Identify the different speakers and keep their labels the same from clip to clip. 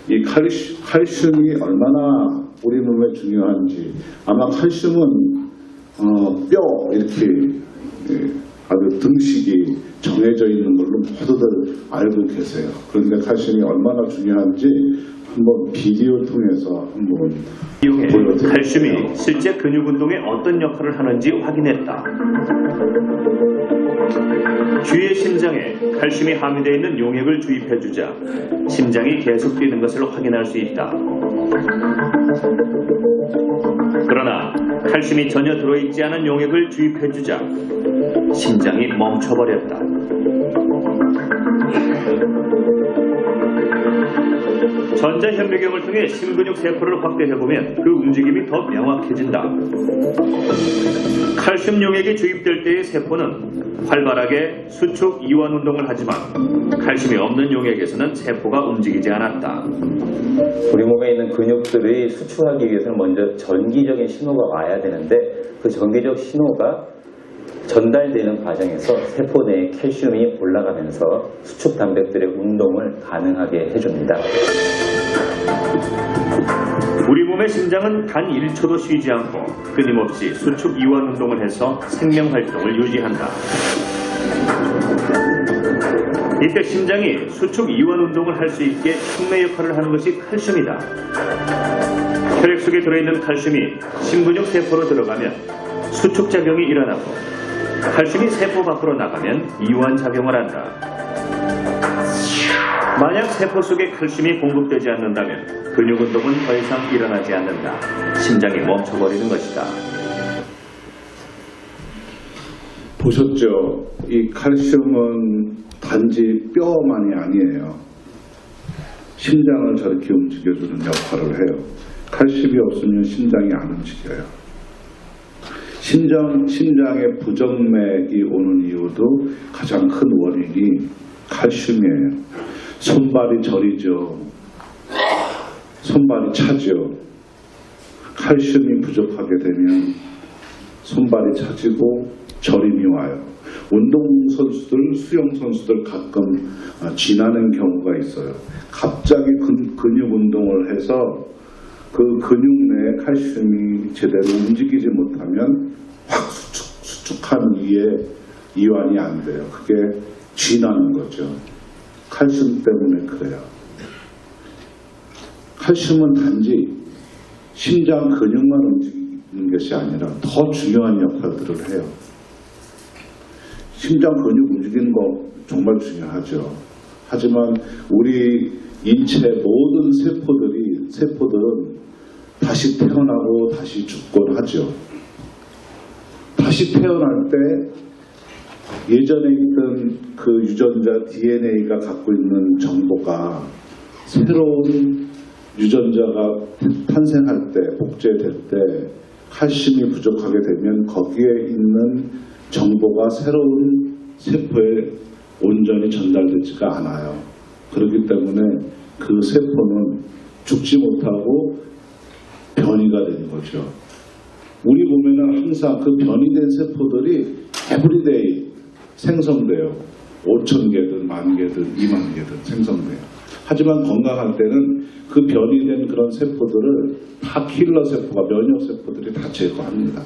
Speaker 1: 이 칼슘이 얼마나 우리 몸에 중요한지, 아마 칼슘은 뼈 이렇게 아주 등식이 정해져 있는 걸로 모두들 알고 계세요. 그런데 칼슘이 얼마나 중요한지 한번 비디오 통해서 한번
Speaker 2: 이용해
Speaker 1: 보여드릴게요.
Speaker 2: 칼슘이 실제 근육 운동에 어떤 역할을 하는지 확인했다. 쥐의 심장에 칼슘이 함유되어 있는 용액을 주입해주자 심장이 계속 뛰는 것을 확인할 수 있다. 그러나 칼슘이 전혀 들어있지 않은 용액을 주입해주자 심장이 멈춰버렸다. 전자현미경을 통해 심근육 세포를 확대해보면 그 움직임이 더 명확해진다. 칼슘 용액이 주입될 때의 세포는 활발하게 수축 이완 운동을 하지만 칼슘이 없는 용액에서는 세포가 움직이지 않았다.
Speaker 3: 우리 몸에 있는 근육들이 수축하기 위해서는 먼저 전기적인 신호가 와야 되는데 그 전기적 신호가 전달되는 과정에서 세포 내에 칼슘이 올라가면서 수축 단백질의 운동을 가능하게 해줍니다.
Speaker 2: 우리 몸의 심장은 단 1초도 쉬지 않고 끊임없이 수축 이완 운동을 해서 생명 활동을 유지한다. 이때 심장이 수축 이완 운동을 할 수 있게 촉매 역할을 하는 것이 칼슘이다. 혈액 속에 들어있는 칼슘이 심근육 세포로 들어가면 수축 작용이 일어나고 칼슘이 세포 밖으로 나가면 이완 작용을 한다. 만약 세포 속에 칼슘이 공급되지 않는다면 근육 운동은 더 이상 일어나지 않는다. 심장이 멈춰버리는 것이다.
Speaker 1: 보셨죠? 이 칼슘은 단지 뼈만이 아니에요. 심장을 저렇게 움직여주는 역할을 해요. 칼슘이 없으면 심장이 안 움직여요. 심장에 부정맥이 오는 이유도 가장 큰 원인이 칼슘이에요. 손발이 저리죠. 손발이 차죠. 칼슘이 부족하게 되면 손발이 차지고 저림이 와요. 운동선수들, 수영선수들 가끔 쥐나는 경우가 있어요. 갑자기 근육 운동을 해서 그 근육 내에 칼슘이 제대로 움직이지 못하면 확 수축한 위에 이완이 안 돼요. 그게 쥐나는 거죠. 칼슘 때문에 그래요. 칼슘은 단지 심장 근육만 움직이는 것이 아니라 더 중요한 역할들을 해요. 심장 근육 움직이는 거 정말 중요하죠. 하지만 우리 인체 모든 세포들은 다시 태어나고 다시 죽곤 하죠. 다시 태어날 때 예전에 있던 그 유전자 DNA가 갖고 있는 정보가 새로운 유전자가 탄생할 때, 복제될 때 칼슘이 부족하게 되면 거기에 있는 정보가 새로운 세포에 온전히 전달되지가 않아요. 그렇기 때문에 그 세포는 죽지 못하고 변이가 되는 거죠. 우리 몸에는 항상 그 변이된 세포들이 에브리데이 생성돼요. 5,000개든 10,000개든 20,000개든 생성돼요. 하지만 건강할 때는 그 변이된 그런 세포들을 다 킬러 세포가, 면역 세포들이 다 제거합니다.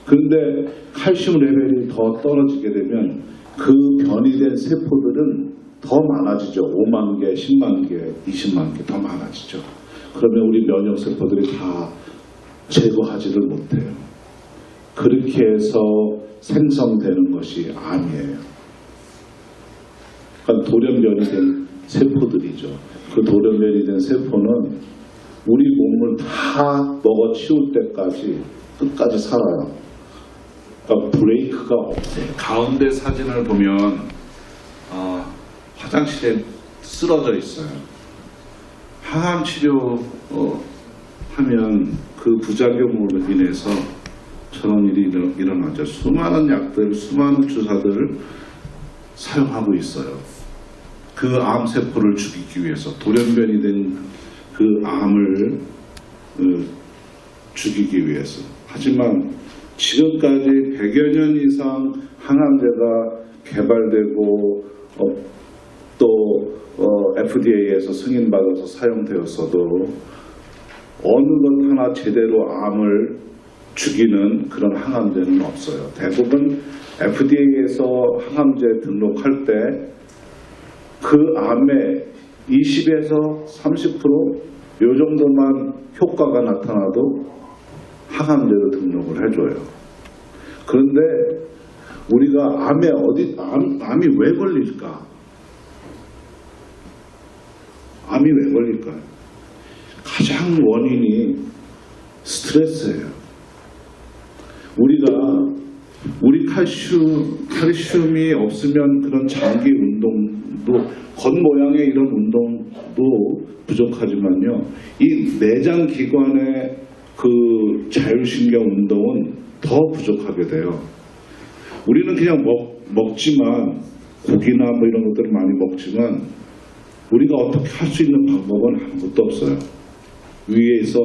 Speaker 1: 그런데 칼슘 레벨이 더 떨어지게 되면 그 변이된 세포들은 더 많아지죠. 5만 개, 10만 개, 20만 개 더 많아지죠. 그러면 우리 면역 세포들이 다 제거하지를 못해요. 그렇게 해서 생성되는 것이 암이에요. 그러니까 돌연변이 된 세포들이죠. 그 돌연변이 된 세포는 우리 몸을 다 먹어치울 때까지 끝까지 살아요. 그러니까 브레이크가 없어요. 가운데 사진을 보면 화장실에 쓰러져 있어요. 항암 치료 하면 그 부작용으로 인해서 저런 일이 일어나죠. 수많은 약들, 수많은 주사들을 사용하고 있어요. 그 암세포를 죽이기 위해서, 돌연변이 된 그 암을 죽이기 위해서. 하지만 지금까지 100여 년 이상 항암제가 개발되고 또 FDA에서 승인받아서 사용되었어도 어느 것 하나 제대로 암을 죽이는 그런 항암제는 없어요. 대부분 FDA에서 항암제 등록할 때 그 암의 20에서 30% 요 정도만 효과가 나타나도 항암제로 등록을 해줘요. 그런데 우리가 암이 왜 걸릴까? 암이 왜 걸릴까요? 가장 원인이 스트레스예요. 우리 칼슘이 없으면 그런 장기 운동도 겉모양의 이런 운동도 부족하지만요. 이 내장 기관의 그 자율신경 운동은 더 부족하게 돼요. 우리는 그냥 먹지만 고기나 뭐 이런 것들을 많이 먹지만 우리가 어떻게 할 수 있는 방법은 아무것도 없어요. 위에서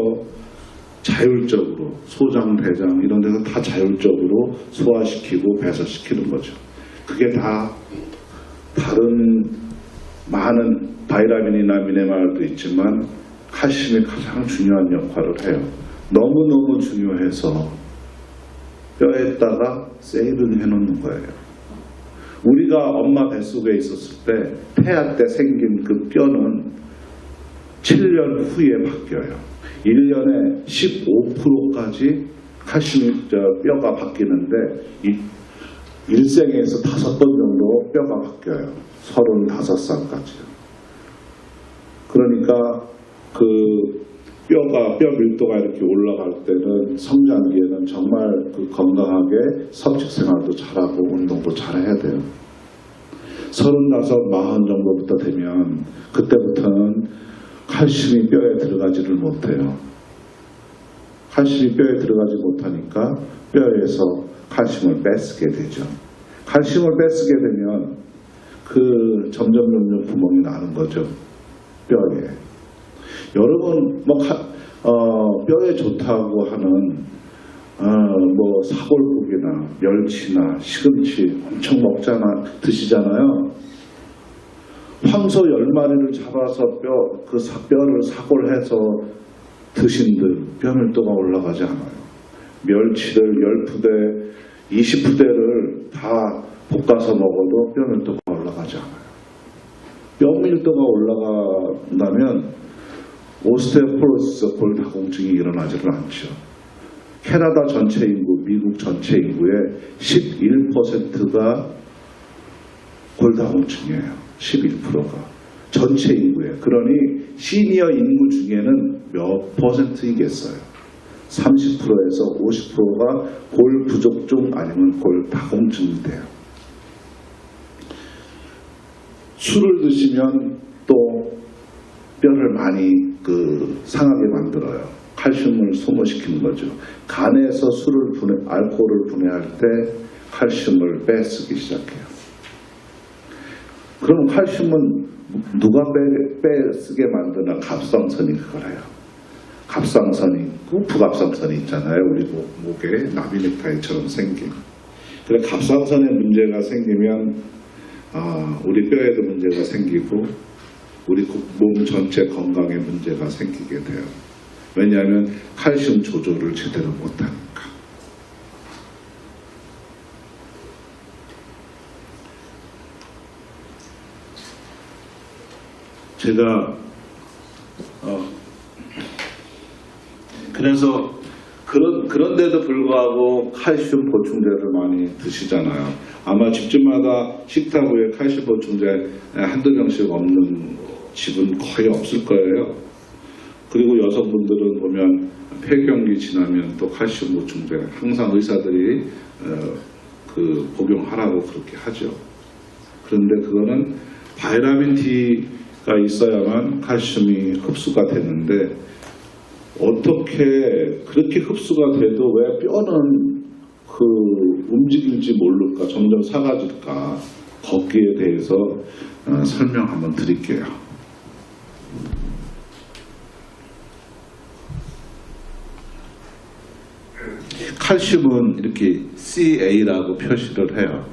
Speaker 1: 자율적으로 소장, 대장 이런 데서 다 자율적으로 소화시키고 배설시키는 거죠. 그게 다 다른 많은 바이타민이나 미네랄도 있지만 칼슘이 가장 중요한 역할을 해요. 너무너무 중요해서 뼈에다가 세이빙 해놓는 거예요. 우리가 엄마 뱃속에 있었을 때 태아 때 생긴 그 뼈는 7년 후에 바뀌어요. 1년에 15%까지 칼슘이 뼈가 바뀌는데 일생에서 5번 정도 뼈가 바뀌어요. 35살까지요. 그러니까 그 뼈 밀도가 이렇게 올라갈 때는 성장기에는 정말 그 건강하게 섭식생활도 잘하고 운동도 잘해야 돼요. 35, 40 정도부터 되면 그때부터는 칼슘이 뼈에 들어가지를 못해요. 칼슘이 뼈에 들어가지 못하니까 뼈에서 칼슘을 뺏게 되죠. 칼슘을 뺏게 되면 그 점점 구멍이 나는 거죠. 뼈에. 여러분 뼈에 좋다고 하는 뭐 사골국이나 멸치나 시금치 엄청 드시잖아요. 황소 10마리를 잡아서 뼈를 사골해서 드신들 뼈밀도가 올라가지 않아요. 멸치를 10푸대, 20푸대를 다 볶아서 먹어도 뼈밀도가 올라가지 않아요. 뼈밀도가 올라간다면 오스테오포로시스 골다공증이 일어나지를 않죠. 캐나다 전체 인구, 미국 전체 인구의 11%가 골다공증이에요. 11%가 전체 인구에. 그러니 시니어 인구 중에는 몇 %이겠어요? 30%에서 50%가 골 부족증 아니면 골 다공증이 돼요. 술을 드시면 또 뼈를 많이 상하게 만들어요. 칼슘을 소모시키는 거죠. 간에서 알코올을 분해할 때 칼슘을 빼쓰기 시작해요. 그럼 칼슘은 누가 빼쓰게 만드나? 갑상선이 그걸 해요. 갑상선이 있고 부갑상선이 있잖아요. 우리 목에 나비 넥타이처럼 생긴. 그래 갑상선에 문제가 생기면 우리 뼈에도 문제가 생기고 우리 몸 전체 건강에 문제가 생기게 돼요. 왜냐하면 칼슘 조절을 제대로 못하니까. 제가 그래서 그런데도 불구하고 칼슘 보충제를 많이 드시잖아요. 아마 집집마다 식탁 위에 칼슘 보충제 한두 병씩 없는 집은 거의 없을 거예요. 그리고 여성분들은 보면 폐경기 지나면 또 칼슘 보충제 항상 의사들이 복용하라고 그렇게 하죠. 그런데 그거는 바이타민 D가 있어야만 칼슘이 흡수가 되는데 어떻게 그렇게 흡수가 돼도 왜 뼈는 움직일지 모를까, 점점 사라질까, 거기에 대해서 설명 한번 드릴게요. 칼슘은 이렇게 CA라고 표시를 해요.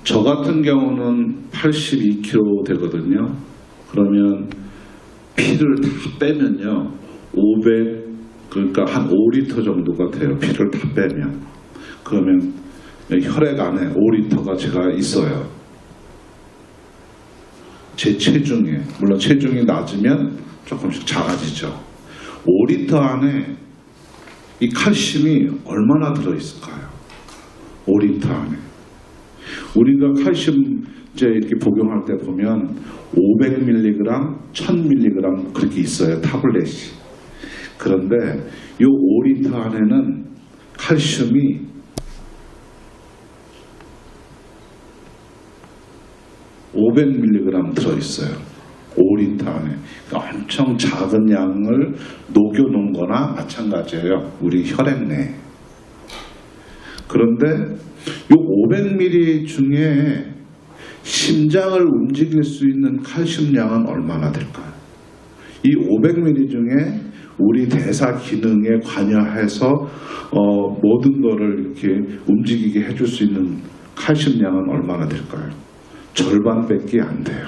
Speaker 1: 저 같은 경우는 82kg 되거든요. 그러면 피를 다 빼면요. 500, 그러니까 한 5리터 정도가 돼요. 피를 다 빼면. 그러면 혈액 안에 5리터가 제가 있어요. 제 체중에. 물론 체중이 낮으면 조금씩 작아지죠. 5리터 안에 이 칼슘이 얼마나 들어있을까요? 5리터 안에. 우리가 칼슘 이제 이렇게 복용할 때 보면 500mg, 1000mg 그렇게 있어요. 타블렛이. 그런데 이 5리터 안에는 칼슘이 500mg 들어있어요. 5리터 안에. 그러니까 엄청 작은 양을 녹여놓은 거나 마찬가지예요. 우리 혈액 내에. 그런데 이 500ml 중에 심장을 움직일 수 있는 칼슘 양은 얼마나 될까요? 이 500ml 중에 우리 대사 기능에 관여해서 모든 거를 이렇게 움직이게 해줄 수 있는 칼슘 양은 얼마나 될까요? 절반밖에 안 돼요.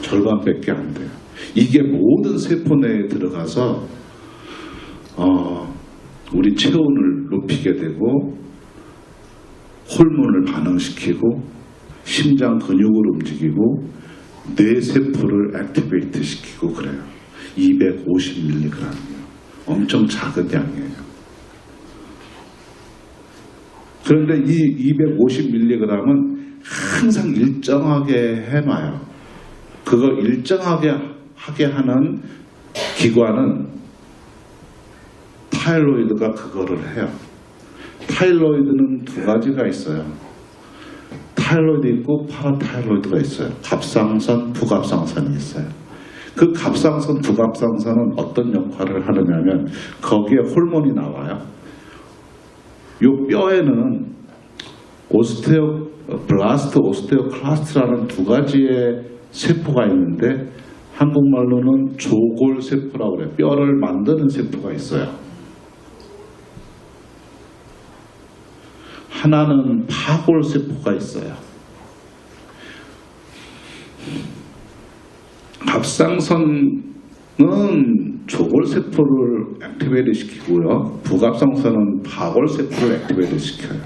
Speaker 1: 절반밖에 안 돼요. 이게 모든 세포 내에 들어가서 우리 체온을 높이게 되고 호르몬을 반응시키고 심장 근육을 움직이고 뇌 세포를 액티베이트 시키고 그래요. 250mg이요. 엄청 작은 양이에요. 그런데 이 250mg은 항상 일정하게 해놔요. 그거 일정하게 하게 하는 기관은 타이로이드가 그거를 해요. 타이로이드는 두 가지가 있어요. 타이로이드 있고 파라타이로이드가 있어요. 갑상선, 부갑상선이 있어요. 그 갑상선, 부갑상선은 어떤 역할을 하느냐면 거기에 호르몬이 나와요. 요 뼈에는 블라스트, 오스테오클라스트라는 두 가지의 세포가 있는데 한국말로는 조골세포라고 그래요. 뼈를 만드는 세포가 있어요. 하나는 파골세포가 있어요. 갑상선은 조골세포를 액티베이트 시키고요. 부갑상선은 파골세포를 액티베이트 시켜요.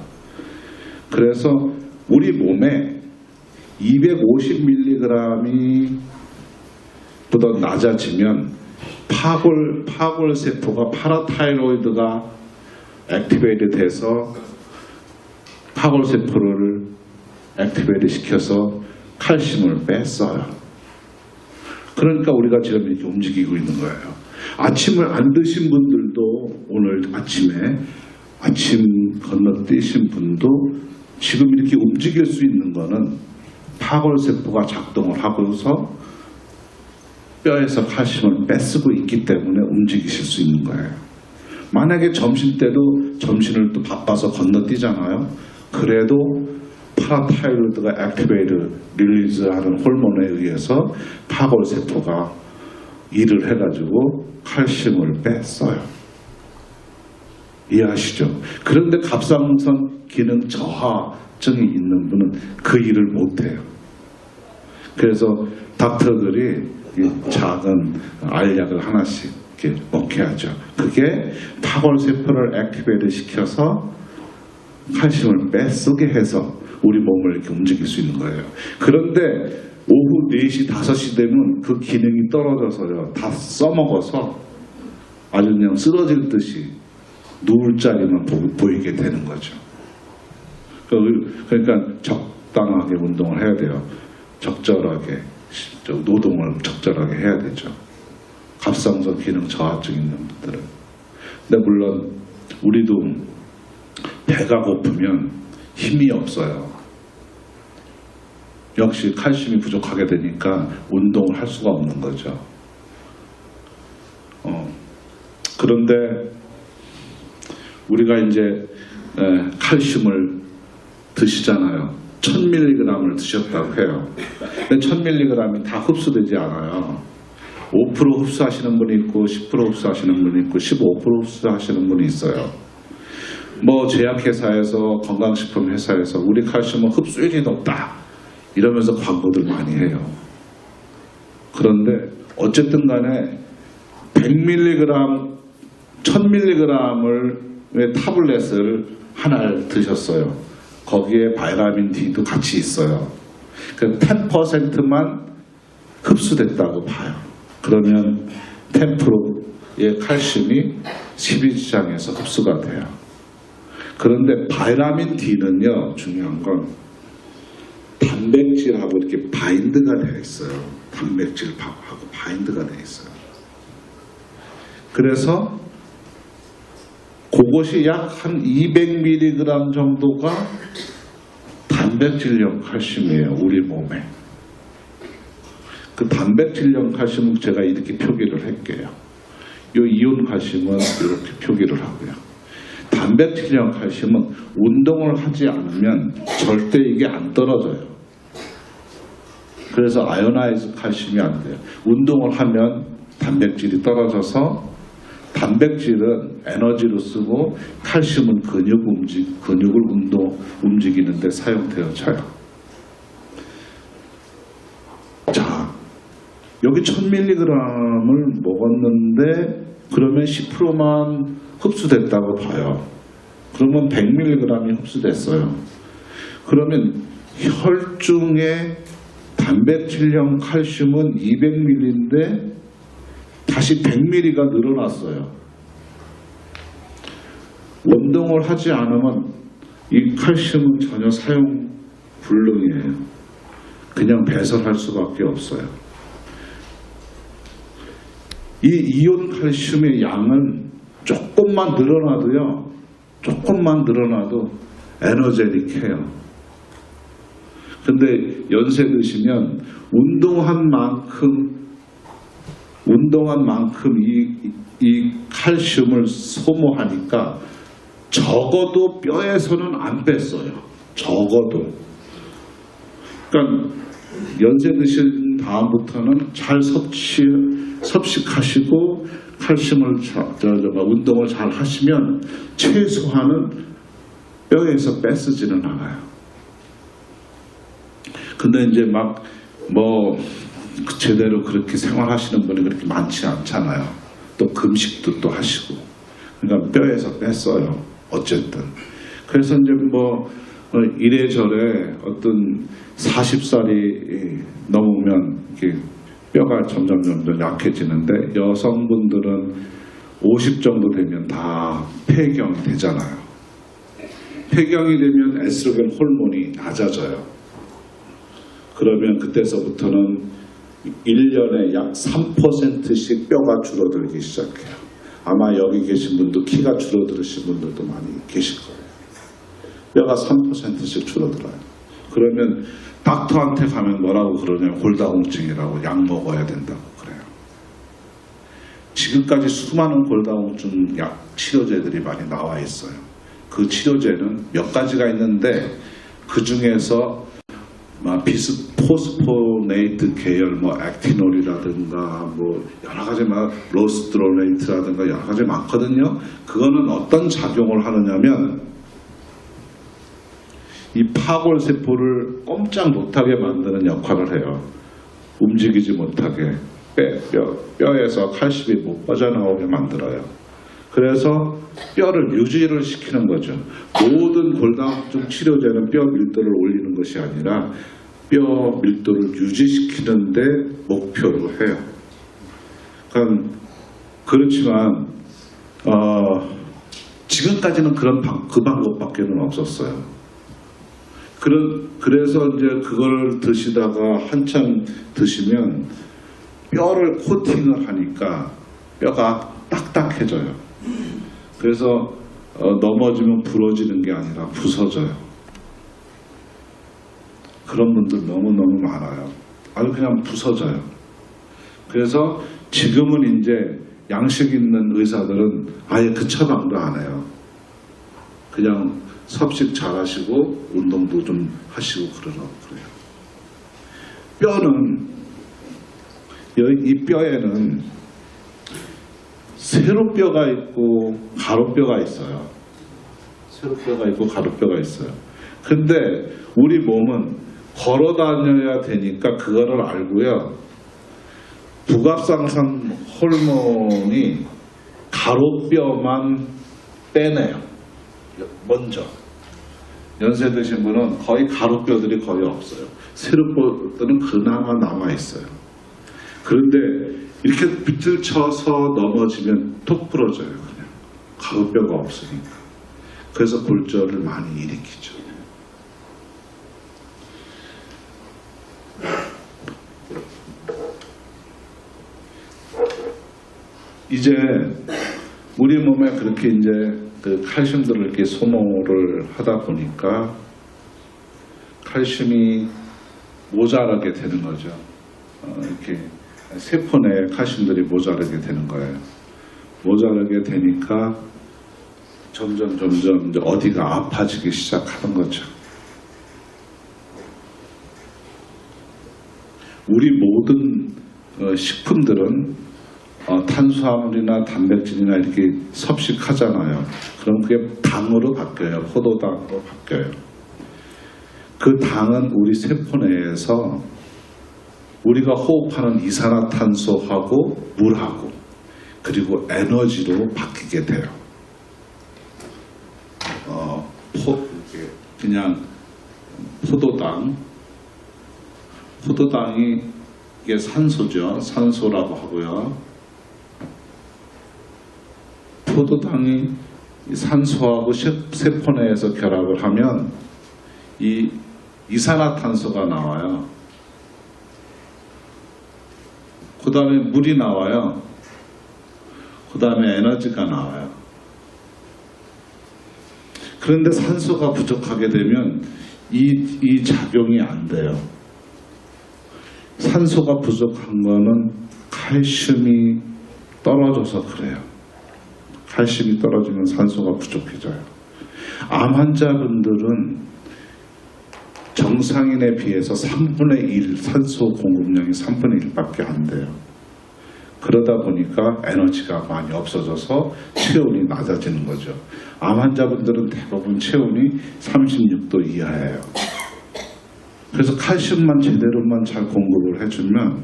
Speaker 1: 그래서 우리 몸에 250mg이 보다 낮아지면 파골세포가 파라타이로이드가 액티베이트 돼서 파골세포를 액티베이트 시켜서 칼슘을 뺐어요. 그러니까 우리가 지금 이렇게 움직이고 있는 거예요. 아침을 안 드신 분들도 오늘 아침에 아침 건너뛰신 분도 지금 이렇게 움직일 수 있는 거는 파골세포가 작동을 하고서 뼈에서 칼슘을 빼쓰고 있기 때문에 움직이실 수 있는 거예요. 만약에 점심 때도 점심을 또 바빠서 건너뛰잖아요. 그래도 파라타이로이드가 액티베이트 릴리즈하는 호르몬에 의해서 파골세포가 일을 해가지고 칼슘을 뺐어요. 이해하시죠? 그런데 갑상선 기능 저하증이 있는 분은 그 일을 못해요. 그래서 닥터들이 이 작은 알약을 하나씩 이렇게 먹게 하죠. 그게 파골세포를 액티베이트 시켜서 칼슘을 빼쓰게 해서 우리 몸을 이렇게 움직일 수 있는 거예요. 그런데 오후 4시, 5시 되면 그 기능이 떨어져서요. 다 써먹어서 아주 그냥 쓰러질 듯이 누울 자리만 보이게 되는 거죠. 그러니까 적당하게 운동을 해야 돼요. 적절하게 노동을 적절하게 해야 되죠. 갑상선 기능 저하증 있는 분들은. 근데 물론 우리도 배가 고프면 힘이 없어요. 역시 칼슘이 부족하게 되니까 운동을 할 수가 없는 거죠. 그런데 우리가 이제 칼슘을 드시잖아요. 1000mg을 드셨다고 해요. 근데 1000mg이 다 흡수되지 않아요. 5% 흡수하시는 분이 있고 10% 흡수하시는 분이 있고 15% 흡수하시는 분이 있어요. 뭐 제약회사에서 건강식품 회사에서 우리 칼슘은 흡수율이 높다 이러면서 광고들 많이 해요. 그런데 어쨌든 간에 100mg, 1000mg의 타블렛을 하나를 드셨어요. 거기에 바이타민 D도 같이 있어요. 그 10%만 흡수됐다고 봐요. 그러면 10%의 칼슘이 십이지장에서 흡수가 돼요. 그런데 바이타민 D는요, 중요한 건 단백질하고 이렇게 바인드가 되어 있어요. 단백질하고 바인드가 되어 있어요. 그래서 그것이 약 한 200mg 정도가 단백질형 칼슘이에요. 우리 몸에. 그 단백질형 칼슘은 제가 이렇게 표기를 할게요. 이 이온 칼슘은 이렇게 표기를 하고요. 단백질형 칼슘은 운동을 하지 않으면 절대 이게 안 떨어져요. 그래서 아이오나이즈 칼슘이 안 돼요. 운동을 하면 단백질이 떨어져서 단백질은 에너지로 쓰고 칼슘은 근육을 움직이는데 사용되어져요. 자, 여기 1000mg을 먹었는데 그러면 10%만 흡수됐다고 봐요. 그러면 100mg이 흡수됐어요. 그러면 혈중의 단백질형 칼슘은 200mg인데 다시 100mg가 늘어났어요. 운동을 하지 않으면 이 칼슘은 전혀 사용 불능이에요. 그냥 배설할 수밖에 없어요. 이 이온 칼슘의 양은 조금만 늘어나도 에너제틱해요. 근데 연세 드시면 운동한 만큼 이 칼슘을 소모하니까 적어도 뼈에서는 안 뺐어요. 적어도. 그러니까 연세 드신 다음부터는 잘 섭식하시고 칼슘을 운동을 잘 하시면 최소한은 뼈에서 뺏으지는 않아요. 근데 이제 막 제대로 그렇게 생활하시는 분이 그렇게 많지 않잖아요. 또 금식도 또 하시고. 그러니까 뼈에서 뺐어요. 어쨌든. 그래서 이제 이래저래 어떤 40살이 넘으면 이렇게 뼈가 점점 약해지는데 여성분들은 50 정도 되면 다 폐경이 되잖아요. 폐경이 되면 에스트로겐 호르몬이 낮아져요. 그러면 그때서부터는 1년에 약 3%씩 뼈가 줄어들기 시작해요. 아마 여기 계신 분도 키가 줄어들으신 분들도 많이 계실 거예요. 뼈가 3%씩 줄어들어요. 그러면 닥터한테 가면 뭐라고 그러냐면 골다공증이라고 약 먹어야 된다고 그래요. 지금까지 수많은 골다공증 약 치료제들이 많이 나와 있어요. 그 치료제는 몇 가지가 있는데 그 중에서 비스포스포네이트 계열, 액티놀이라든가 여러 가지 로스트롤레이트라든가 여러 가지 많거든요. 그거는 어떤 작용을 하느냐면 이 파골 세포를 꼼짝 못하게 만드는 역할을 해요. 움직이지 못하게 뼈에서 칼슘이 못 빠져나오게 만들어요. 그래서 뼈를 유지를 시키는 거죠. 모든 골다공증 치료제는 뼈 밀도를 올리는 것이 아니라 뼈 밀도를 유지시키는 데 목표로 해요. 그렇지만 지금까지는 그 방법밖에는 없었어요. 그래서 이제 그걸 드시다가 한참 드시면 뼈를 코팅을 하니까 뼈가 딱딱해져요. 그래서 넘어지면 부러지는 게 아니라 부서져요. 그런 분들 너무너무 많아요. 아주 그냥 부서져요. 그래서 지금은 이제 양식 있는 의사들은 아예 그 처방도 안 해요. 그냥 섭식 잘 하시고 운동도 좀 하시고 그래요. 이 뼈에는 세로뼈가 있고 가로뼈가 있어요. 세로뼈가 있고 가로뼈가 있어요. 근데 우리 몸은 걸어 다녀야 되니까 그거를 알고요. 부갑상선 호르몬이 가로뼈만 빼내요. 먼저. 연세 드신 분은 거의 가로뼈들이 거의 없어요. 세로뼈들은 그나마 남아있어요. 그런데 이렇게 비틀쳐서 넘어지면 톡 부러져요. 그냥 가로뼈가 없으니까. 그래서 골절을 많이 일으키죠. 이제 우리 몸에 그렇게 이제 그 칼슘들을 이렇게 소모를 하다 보니까 칼슘이 모자라게 되는 거죠. 이렇게 세포 내에 칼슘들이 모자라게 되는 거예요. 모자라게 되니까 점점 이제 어디가 아파지기 시작하는 거죠. 우리 모든 식품들은 탄수화물이나 단백질이나 이렇게 섭식하잖아요. 그럼 그게 당으로 바뀌어요. 포도당으로 바뀌어요. 그 당은 우리 세포 내에서 우리가 호흡하는 이산화탄소하고 물하고 그리고 에너지로 바뀌게 돼요. 그냥 포도당이 이게 산소죠. 산소라고 하고요. 포도당이 산소하고 세포 내에서 결합을 하면 이 이산화탄소가 나와요. 그 다음에 물이 나와요. 그 다음에 에너지가 나와요. 그런데 산소가 부족하게 되면 이 작용이 안 돼요. 산소가 부족한 거는 칼슘이 떨어져서 그래요. 칼슘이 떨어지면 산소가 부족해져요. 암 환자분들은 정상인에 비해서 3분의 1 산소 공급량이 3분의 1밖에 안 돼요. 그러다 보니까 에너지가 많이 없어져서 체온이 낮아지는 거죠. 암 환자분들은 대부분 체온이 36도 이하예요. 그래서 칼슘만 제대로만 잘 공급을 해주면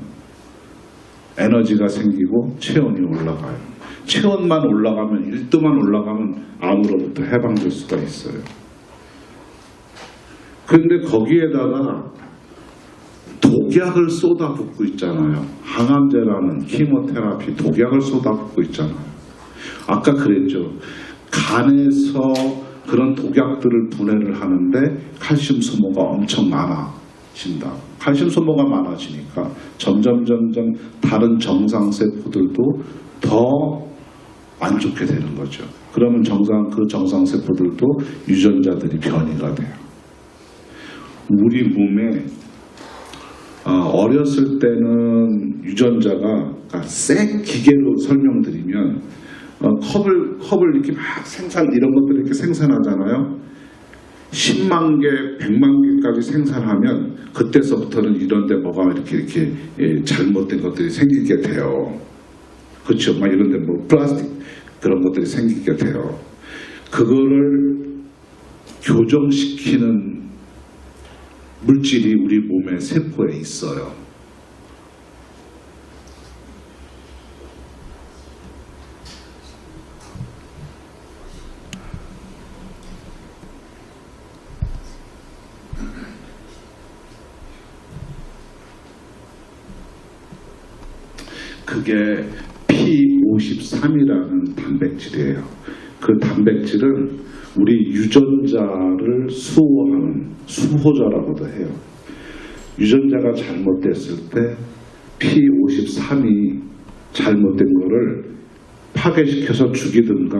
Speaker 1: 에너지가 생기고 체온이 올라가요. 체온만 올라가면 1도만 올라가면 암으로부터 해방될 수가 있어요. 그런데 거기에다가 독약을 쏟아붓고 있잖아요. 항암제라는 키모테라피 독약을 쏟아붓고 있잖아요. 아까 그랬죠. 간에서 그런 독약들을 분해를 하는데 칼슘 소모가 엄청 많아진다. 칼슘 소모가 많아지니까 점점 다른 정상 세포들도 더 안 좋게 되는 거죠. 그러면 그 정상 세포들도 유전자들이 변이가 돼요. 우리 몸에 어렸을 때는 유전자가 생 기계로 설명드리면 컵을 이렇게 막 이런 것들을 이렇게 생산하잖아요. 10만 개, 100만 개까지 생산하면 그때서부터는 이런데 뭐가 이렇게 잘못된 것들이 생기게 돼요. 그렇죠? 막 이런데 뭐 플라스틱 그런 것들이 생기게 돼요. 그거를 교정시키는 물질이 우리 몸의 세포에 있어요. 그게 P53이라는 단백질이에요. 그 단백질은 우리 유전자를 수호하는 수호자라고도 해요. 유전자가 잘못됐을 때 P53이 잘못된 거를 파괴시켜서 죽이든가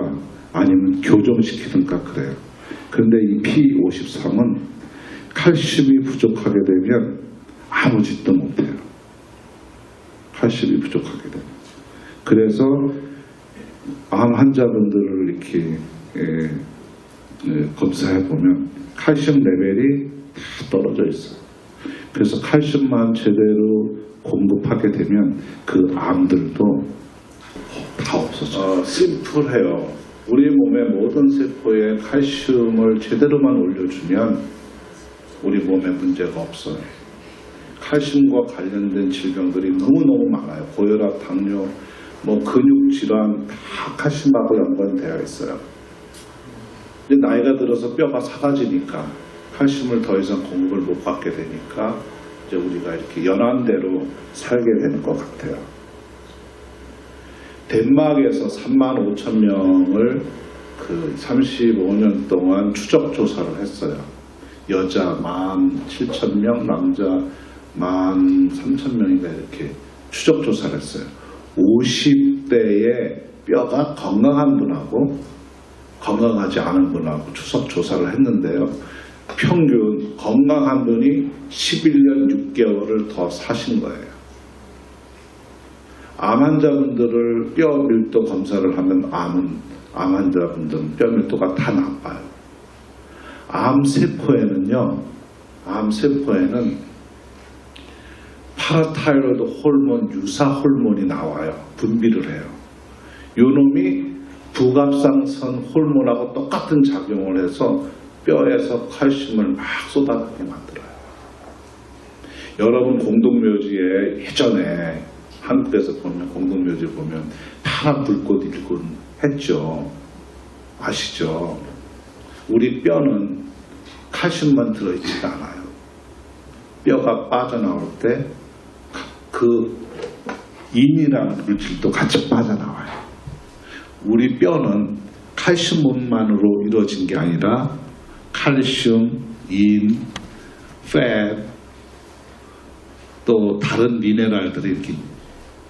Speaker 1: 아니면 교정시키든가 그래요. 그런데 이 P53은 칼슘이 부족하게 되면 아무 짓도 못해요. 칼슘이 부족하게 되면. 그래서 암 환자분들을 이렇게 검사해 보면 칼슘 레벨이 다 떨어져 있어요. 그래서 칼슘만 제대로 공급하게 되면 그 암들도 다 없어져요. 심플해요. 우리 몸의 모든 세포에 칼슘을 제대로만 올려주면 우리 몸에 문제가 없어요. 칼슘과 관련된 질병들이 너무너무 많아요. 고혈압, 당뇨, 근육 질환 다 칼슘하고 연관되어 있어요. 이제 나이가 들어서 뼈가 삭아지니까 칼슘을 더 이상 공급을 못 받게 되니까 이제 우리가 이렇게 연한대로 살게 되는 것 같아요. 덴마크에서 35,000명을 그 35년 동안 추적 조사를 했어요. 여자 17,000명, 남자 13,000명인가 이렇게 추적 조사를 했어요. 50대의 뼈가 건강한 분하고 건강하지 않은 분하고 추적 조사를 했는데요. 평균 건강한 분이 11년 6개월을 더 사신 거예요. 암 환자분들을 뼈 밀도 검사를 하면 암 환자분들은 뼈 밀도가 다 나빠요. 암세포에는 파라타이로이드 호르몬 유사 호르몬이 나와요. 분비를 해요. 요놈이 부갑상선 호르몬하고 똑같은 작용을 해서 뼈에서 칼슘을 막 쏟아내게 만들어요. 여러분 공동묘지에 예전에 한국에서 보면 공동묘지 보면 파란 불꽃 일군 했죠. 아시죠? 우리 뼈는 칼슘만 들어있지가 않아요. 뼈가 빠져나올 때 그 인이라는 물질도 같이 빠져나와요. 우리 뼈는 칼슘만으로 이루어진 게 아니라 칼슘, 인, 팻, 또 다른 미네랄들이 이렇게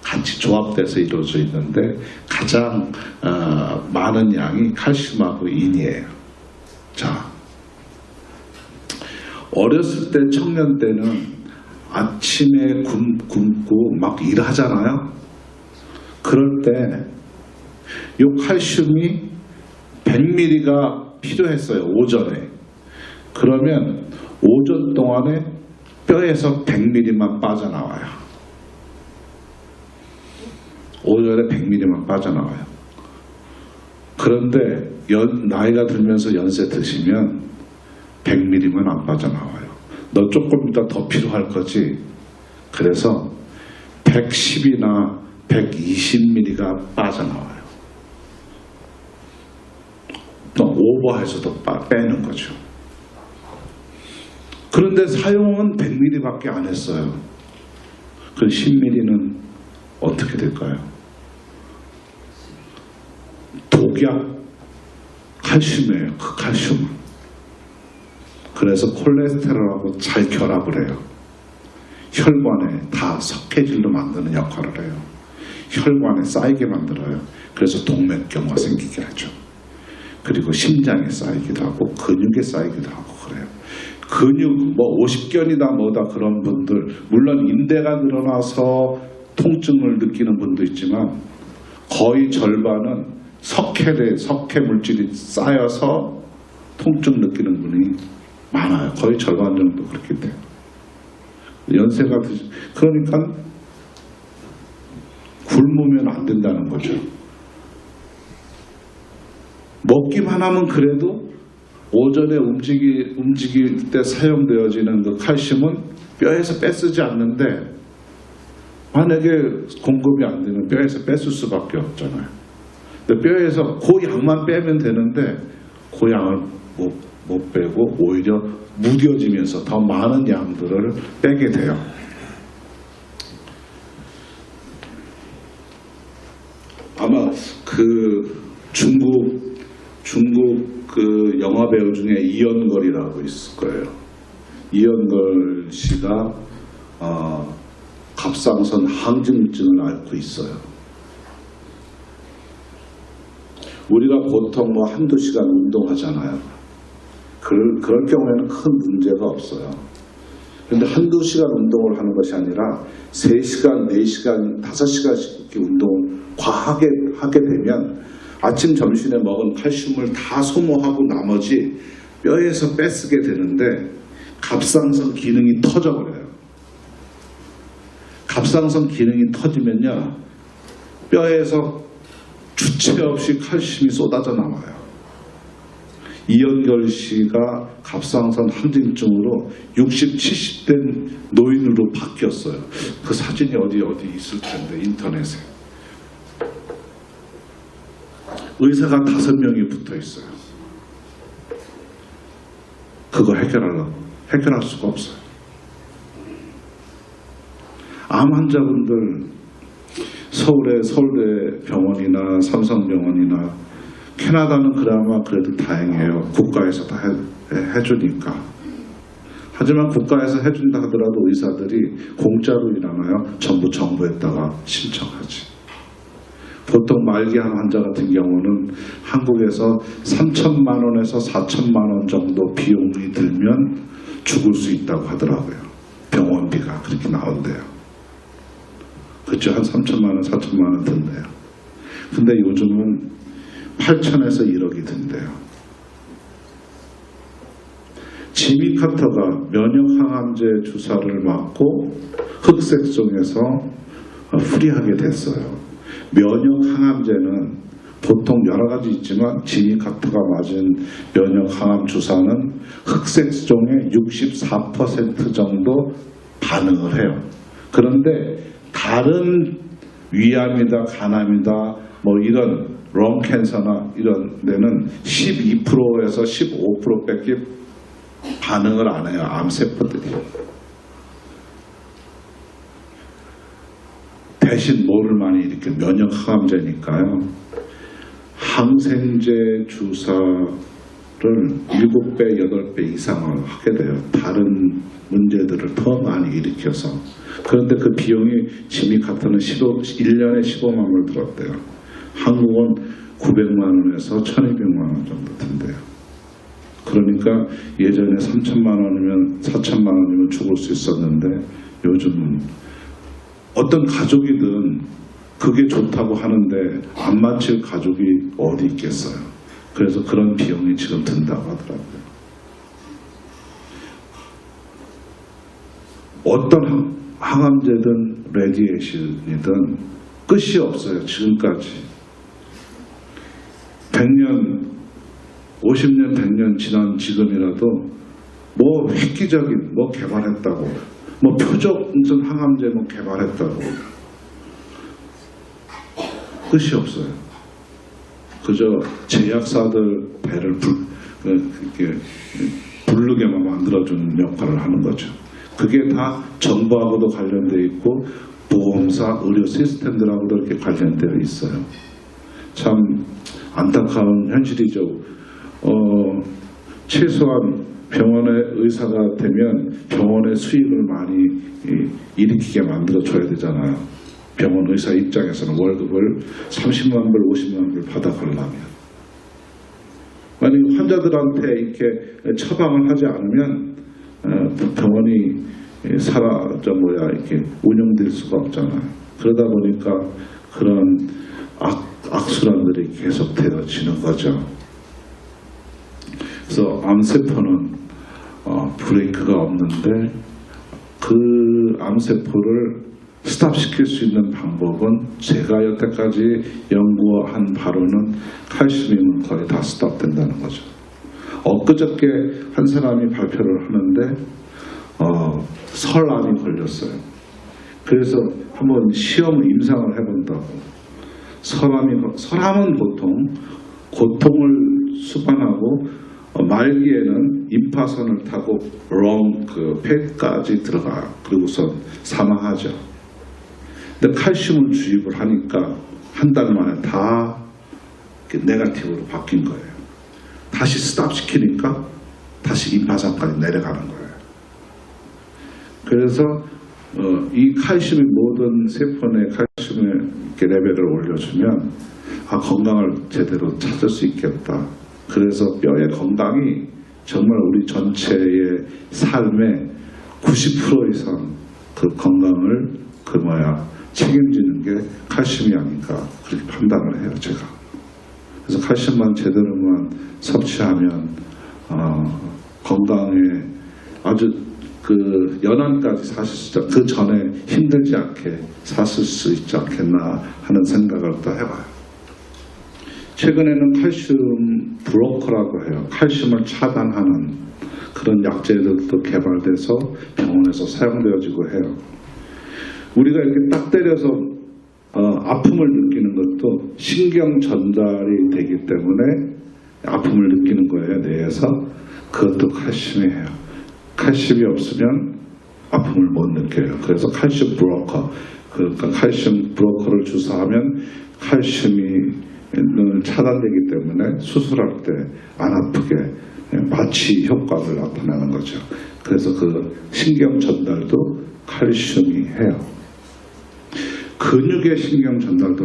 Speaker 1: 같이 조합돼서 이루어져 있는데 가장 많은 양이 칼슘하고 인이에요. 자, 어렸을 때 청년 때는 아침에 굶고 막 일하잖아요. 그럴 때 요 칼슘이 100ml가 필요했어요. 오전에. 그러면 오전 동안에 뼈에서 100ml만 빠져나와요. 오전에 100ml만 빠져나와요. 그런데 나이가 들면서 연세 드시면 100ml만 안 빠져나와요. 너 조금 이따 더 필요할 거지. 그래서 110이나 120ml가 빠져나와요. 또 오버해서도 빼는 거죠. 그런데 사용은 100ml밖에 안 했어요. 그 10ml는 어떻게 될까요? 독약 칼슘이에요. 그 칼슘은. 그래서 콜레스테롤하고 잘 결합을 해요. 혈관에 다 석회질로 만드는 역할을 해요. 혈관에 쌓이게 만들어요. 그래서 동맥경화 생기게 하죠. 그리고 심장에 쌓이기도 하고 근육에 쌓이기도 하고 그래요. 근육 50견이다 뭐다 그런 분들, 물론 인대가 늘어나서 통증을 느끼는 분도 있지만 거의 절반은 석회 물질이 쌓여서 통증 느끼는 분이 많아요. 거의 절반 정도 그렇게 돼요. 연세가 그러니까 굶으면 안 된다는 거죠. 먹기만 하면 그래도 오전에 움직일 때 사용되어지는 그 칼슘은 뼈에서 뺏쓰지 않는데 만약에 공급이 안 되면 뼈에서 뺏을 수밖에 없잖아요. 근데 뼈에서 그 양만 빼면 되는데 그 양을 못 빼고 오히려 무뎌지면서 더 많은 양들을 빼게 돼요. 아마 그 중국 그 영화 배우 중에 이연걸이라고 있을 거예요. 이연걸 씨가 갑상선 항증증을 앓고 있어요. 우리가 보통 한두 시간 운동하잖아요. 그럴 경우에는 큰 문제가 없어요. 그런데 한두 시간 운동을 하는 것이 아니라 3시간, 4시간, 5시간씩 이렇게 운동을 과하게 하게 되면 아침, 점심에 먹은 칼슘을 다 소모하고 나머지 뼈에서 뺏게 되는데 갑상선 기능이 터져버려요. 갑상선 기능이 터지면요, 뼈에서 주체 없이 칼슘이 쏟아져 나와요. 이연결 씨가 갑상선 항진증으로 60, 70대 노인으로 바뀌었어요. 그 사진이 어디 있을 텐데 인터넷에. 의사가 5명이 붙어 있어요. 그거 해결할 수가 없어요. 암 환자분들 서울의 서울대 병원이나 삼성병원이나 캐나다는 그나마 그래도 다행이에요. 국가에서 다 해주니까. 하지만 국가에서 해준다 하더라도 의사들이 공짜로 일하나요? 전부 정부에다가 신청하지. 보통 말기암 환자 같은 경우는 한국에서 3천만 원에서 4천만 원 정도 비용이 들면 죽을 수 있다고 하더라고요. 병원비가 그렇게 나온대요. 그렇죠. 한 3천만 원, 4천만 원 든대요. 근데 요즘은 8천에서 1억이 든대요. 지미 카터가 면역 항암제 주사를 맞고 흑색종에서 프리하게 됐어요. 면역 항암제는 보통 여러 가지 있지만 지미 카터가 맞은 면역 항암 주사는 흑색종의 64% 정도 반응을 해요. 그런데 다른 위암이다, 간암이다, 뭐 이런 롱 캔서나 이런 데는 12%에서 15%밖에 반응을 안 해요. 암세포들이. 대신 뭐를 많이 일으켜? 면역 항암제니까요. 항생제 주사를 7배, 8배 이상을 하게 돼요. 다른 문제들을 더 많이 일으켜서. 그런데 그 비용이 지미 카터는 1년에 15만 원을 들었대요. 한국은 900만 원에서 1200만 원 정도 든대요. 그러니까 예전에 3천만 원이면 4천만 원이면 죽을 수 있었는데 요즘은 어떤 가족이든 그게 좋다고 하는데 안 맞힐 가족이 어디 있겠어요. 그래서 그런 비용이 지금 든다고 하더라고요. 어떤 항암제든 레디에이션이든 끝이 없어요. 지금까지 100년, 50년, 100년 지난 지금이라도 뭐 획기적인 뭐 개발했다고, 뭐 표적 무슨 항암제 뭐 개발했다고 끝이 없어요. 그저 제약사들 배를 부르게만 만들어주는 역할을 하는 거죠. 그게 다 정부하고도 관련되어 있고 보험사, 의료 시스템들하고도 이렇게 관련되어 있어요. 참 안타까운 현실이죠. 최소한 병원의 의사가 되면 병원의 수익을 많이 일으키게 만들어줘야 되잖아요. 병원 의사 입장에서는 월급을 30만 불, 50만 불 받아가려면. 만약 환자들한테 이렇게 처방을 하지 않으면 병원이 이렇게 운영될 수가 없잖아요. 그러다 보니까 그런 악순환들이 계속 되어지는 거죠. 그래서 암세포는 브레이크가 없는데 그 암세포를 스탑시킬 수 있는 방법은 제가 여태까지 연구한 바로는 칼슘이면 거의 다 스탑된다는 거죠. 엊그저께 한 사람이 발표를 하는데 설암이 걸렸어요. 그래서 한번 임상을 해본다고. 설암은 보통 고통을 수반하고 말기에는 임파선을 타고 폐까지 들어가요. 그리고선 사망하죠. 근데 칼슘을 주입을 하니까 한 달 만에 다 네거티브로 바뀐 거예요. 다시 스탑시키니까 다시 임파선까지 내려가는 거예요. 그래서 이 칼슘이 모든 세포 내 칼슘의 레벨을 올려주면 건강을 제대로 찾을 수 있겠다. 그래서 뼈의 건강이 정말 우리 전체의 삶의 90% 이상 그 건강을 책임지는 게 칼슘이 아닌가 그렇게 판단을 해요, 제가. 그래서 칼슘만 제대로만 섭취하면 건강에 아주 연한까지 사실 수 있다. 그 전에 힘들지 않게 사실 수 있지 않겠나 하는 생각을 또 해봐요. 최근에는 칼슘 브로커라고 해요. 칼슘을 차단하는 그런 약제들도 개발돼서 병원에서 사용되어지고 해요. 우리가 이렇게 딱 때려서 아픔을 느끼는 것도 신경 전달이 되기 때문에 아픔을 느끼는 거예요, 뇌에서. 그것도 칼슘이에요. 칼슘이 없으면 아픔을 못 느껴요. 그래서 칼슘 브로커, 그러니까 칼슘 브로커를 주사하면 칼슘이 차단되기 때문에 수술할 때 안 아프게 마취 효과를 나타내는 거죠. 그래서 그 신경 전달도 칼슘이 해요. 근육의 신경 전달도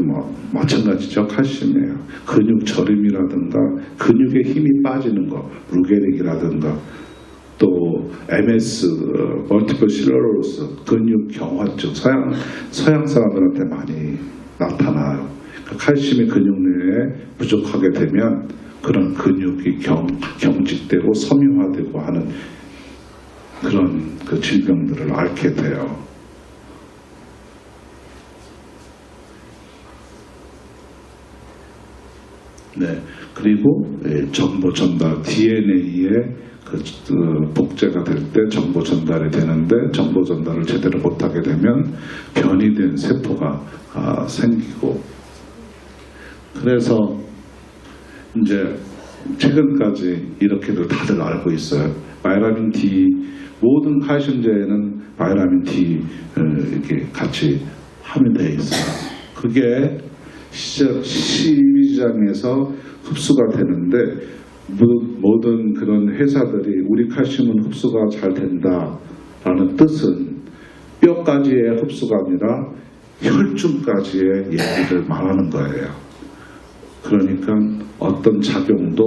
Speaker 1: 마찬가지죠. 칼슘이에요. 근육 저림이라든가 근육에 힘이 빠지는 거, 루게릭이라든가 또 MS, 멀티플 실러로스, 근육 경화증, 서양 사람들한테 많이 나타나요. 칼슘이 근육 내에 부족하게 되면 그런 근육이 경직되고 섬유화되고 하는 그런 그 질병들을 앓게 돼요. 네, 그리고 정보 전달, DNA에 복제가 될 때 정보 전달이 되는데 정보 전달을 제대로 못하게 되면 변이된 세포가 생기고, 그래서 이제 최근까지 이렇게들 다들 알고 있어요. 바이타민 D, 모든 칼슘제에는 바이타민 D 이렇게 같이 함유되어 있어요. 그게 시장에서 흡수가 되는데 모든 그런 회사들이 우리 칼슘은 흡수가 잘 된다라는 뜻은 뼈까지의 흡수가 아니라 혈중까지의 얘기를 말하는 거예요. 그러니까 어떤 작용도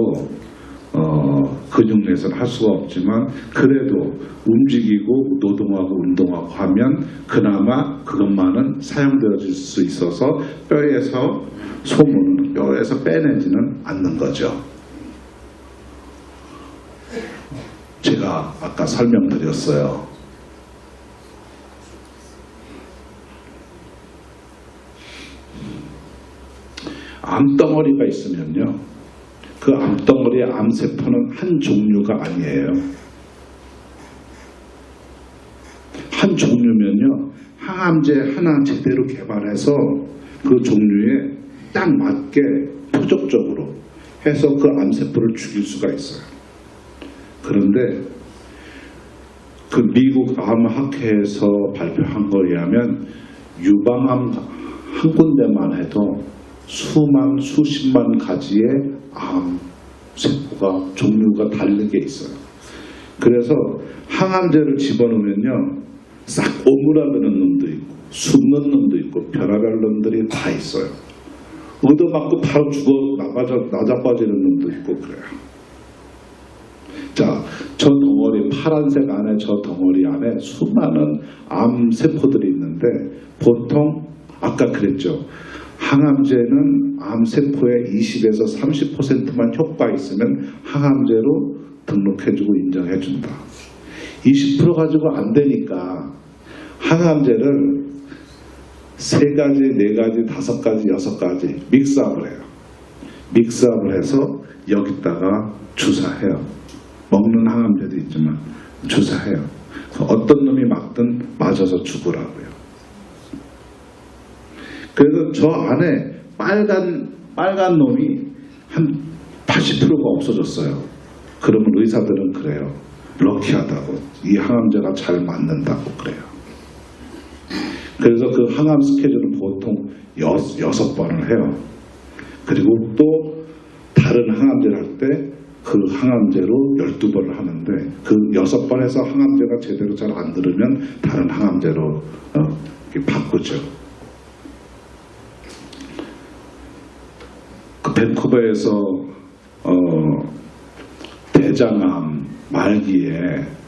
Speaker 1: 근육 내에서는 할 수가 없지만 그래도 움직이고 노동하고 운동하고 하면 그나마 그것만은 사용되어질 수 있어서 뼈에서 소문은 뼈에서 빼내지는 않는 거죠. 제가 아까 설명드렸어요. 암덩어리가 있으면요, 그 암덩어리의 암세포는 한 종류가 아니에요. 한 종류면요, 항암제 하나 제대로 개발해서 그 종류에 딱 맞게 표적적으로 해서 그 암세포를 죽일 수가 있어요. 그런데 그 미국 암학회에서 발표한 거에 의하면 유방암 한 군데만 해도 수십만 가지의 암세포가 종류가 다르게 있어요. 그래서 항암제를 집어넣으면요, 싹 오므라드는 놈도 있고 숨는 놈도 있고 별의별 놈들이 다 있어요. 얻어맞고 바로 죽어 나자빠지는 놈도 있고 그래요. 자, 저 덩어리, 파란색 안에 저 덩어리 안에 수많은 암세포들이 있는데 보통 아까 그랬죠. 항암제는 암세포의 20에서 30%만 효과 있으면 항암제로 등록해주고 인정해준다. 20% 가지고 안 되니까 항암제를 3가지, 4가지, 5가지, 6가지 믹스업을 해요. 믹스업을 해서 여기다가 주사해요. 먹는 항암제도 있지만 주사해요. 어떤 놈이 맞든 맞아서 죽으라고요. 그래서 저 안에 빨간 놈이 한 80%가 없어졌어요. 그러면 의사들은 그래요. 럭키하다고, 이 항암제가 잘 맞는다고 그래요. 그래서 그 항암 스케줄은 보통 6번을 해요. 그리고 또 다른 항암제를 할 때 그 항암제로 12번을 하는데 그 6번에서 항암제가 제대로 잘 안 들으면 다른 항암제로 바꾸죠. 그 밴쿠버에서 대장암 말기에